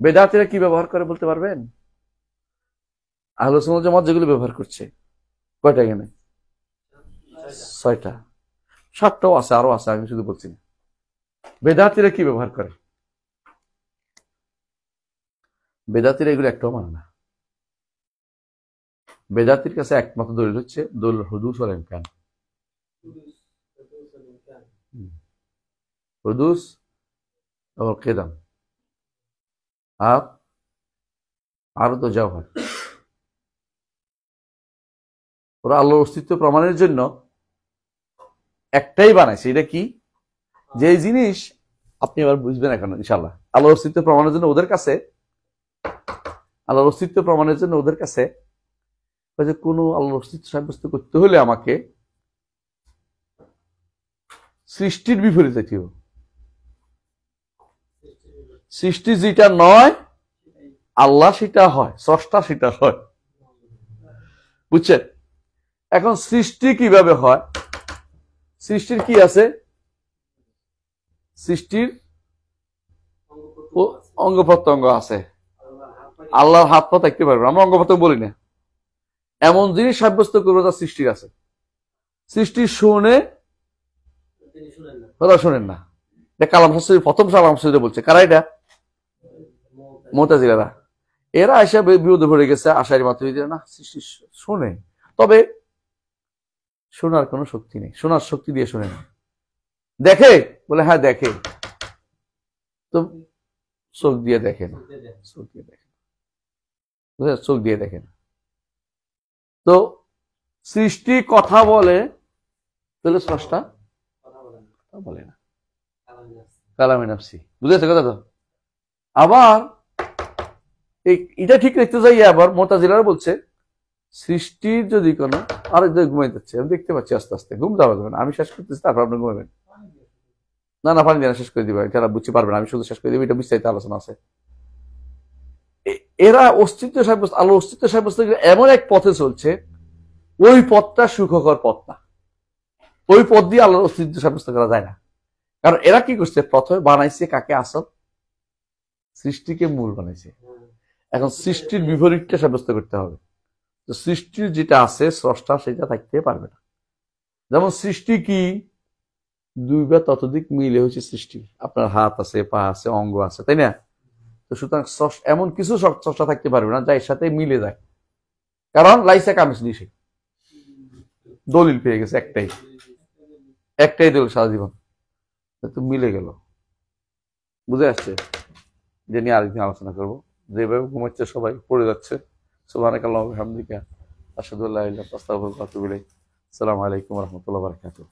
বেদাতীরা কি ব্যবহার করে বলতে পারবেন? আহলে সুন্নাত ওয়াল জামাত যেগুলি ব্যবহার করছে, কয়টা এখানে? 6টা, 7টাও আছে, আরো আছে, আমি শুধু বলছি না। বেদাতীরা কি ব্যবহার করে? বেদাতীরা এগুলো একটাও মানে না। বেদাতির কাছে একমাত্র দলিল হচ্ছে দলিল হুদুস ওয়াল ইমকান, হুদুস ওয়াল কিদাম, আর তো জাওহার। ওরা আল্লাহর অস্তিত্ব প্রমাণের জন্য একটাই বানাইছে। এটা কি? যে জিনিস আপনি আবার বুঝবেন এখন ইনশাআল্লাহ, আল্লাহর অস্তিত্ব প্রমাণের জন্য ওদের কাছে কোনো আল্লাহর অস্তিত্ব সাব্যস্ত করতে হলে আমাকে সৃষ্টির বিপরীত যেতে হবে। সৃষ্টি যেটা নয় আল্লাহ সেটা হয়, স্রষ্টা সেটা হয়। বুঝছেন? এখন সৃষ্টি কিভাবে হয়? সৃষ্টির কি আছে? সৃষ্টির অঙ্গ প্রত্যঙ্গ আছে। আল্লাহর হাত পা থাকতে পারবে, আমরা অঙ্গ প্রত্যঙ্গ বলি না। এমন জিনিস সাব্যস্ত করবো তার সৃষ্টির আছে। সৃষ্টি শুনে কথা শোনেন না, এটা কালাম শাস্ত্রী প্রথম কালাম শাস্ত্রী বলছে। কারা এটা? মুতাজিলারা। এরা এসে বিরোধে ভরে গেছে আশারি মাতুরিদের, না সৃষ্টি শোনে, তবে শোনার কোনো শক্তি নেই, শোনার শক্তি দিয়ে শোনে না। দেখে বলে হ্যাঁ দেখে, তো চোখ দিয়ে দেখে না, চোখ দিয়ে দেখে না, চোখ দিয়ে দেখে না। তো সৃষ্টি কথা বলে, তাহলে স্রষ্টা কথা বলে না, কালামে নাফসি। বুঝেছে কথা তো? আবার এটা ঠিক দেখতে যাই, আবার মুতাজিলারা বলছে সৃষ্টির যদি কোনো আরেক ঘুমাই যাচ্ছে, আমি দেখতে পাচ্ছি আস্তে আস্তে, ঘুম যাওয়া যাবে না, আমি শেষ করতেছি, তারপর আপনি ঘুমাবেন। না পানি দিয়ে শেষ করে দিবে, যারা বুঝতে পারবেন, আমি শুধু শেষ করে দিবি, এটা বিস্তারিত আলোচনা আছে। এরা অস্তিত্ব সাব্যস্ত, আল্লাহ অস্তিত্ব সাব্যস্ত এমন এক পথে চলছে, ওই পথটা সুখকর পথ না। ওই পথ দিয়ে আল্লাহর অস্তিত্ব সাব্যস্ত করা যায় না। কারণ এরা কি করছে, প্রথমে বানাইছে কাকে? আসল সৃষ্টিকে মূল বানাইছে। এখন সৃষ্টির বিপরীতটা সাব্যস্ত করতে হবে। তো সৃষ্টির যেটা আছে স্রষ্টা সেটা থাকতে পারবে না। যেমন সৃষ্টি কি, দুই বা ততোধিক মিলে হচ্ছে সৃষ্টি। আপনার হাত আছে, পা আছে, অঙ্গ আছে, তাই না? তো সুতরাং এমন কিছু স্রষ্টা থাকতে পারবে না যা এর সাথে মিলে যায়। কারণ লাইসা কামিস নিষে দলিল পেয়ে গেছে, একটাই দলিল সারা জীবন, তো মিলে গেল। বুঝে আসছে? যে নিয়ে আরেকদিন আলোচনা করবো। যেভাবে ঘুমাচ্ছে সবাই, পড়ে যাচ্ছে। সুবহানাকাল্লাহু ওয়া বিহামদিকা আশহাদু আল্লা ইলাহা ইল্লা আনতা আস্তাগফিরুকা ওয়া আতুবু ইলাইক। আসসালামু আলাইকুম ওয়া রাহমাতুল্লাহি ওয়া বারাকাতুহু।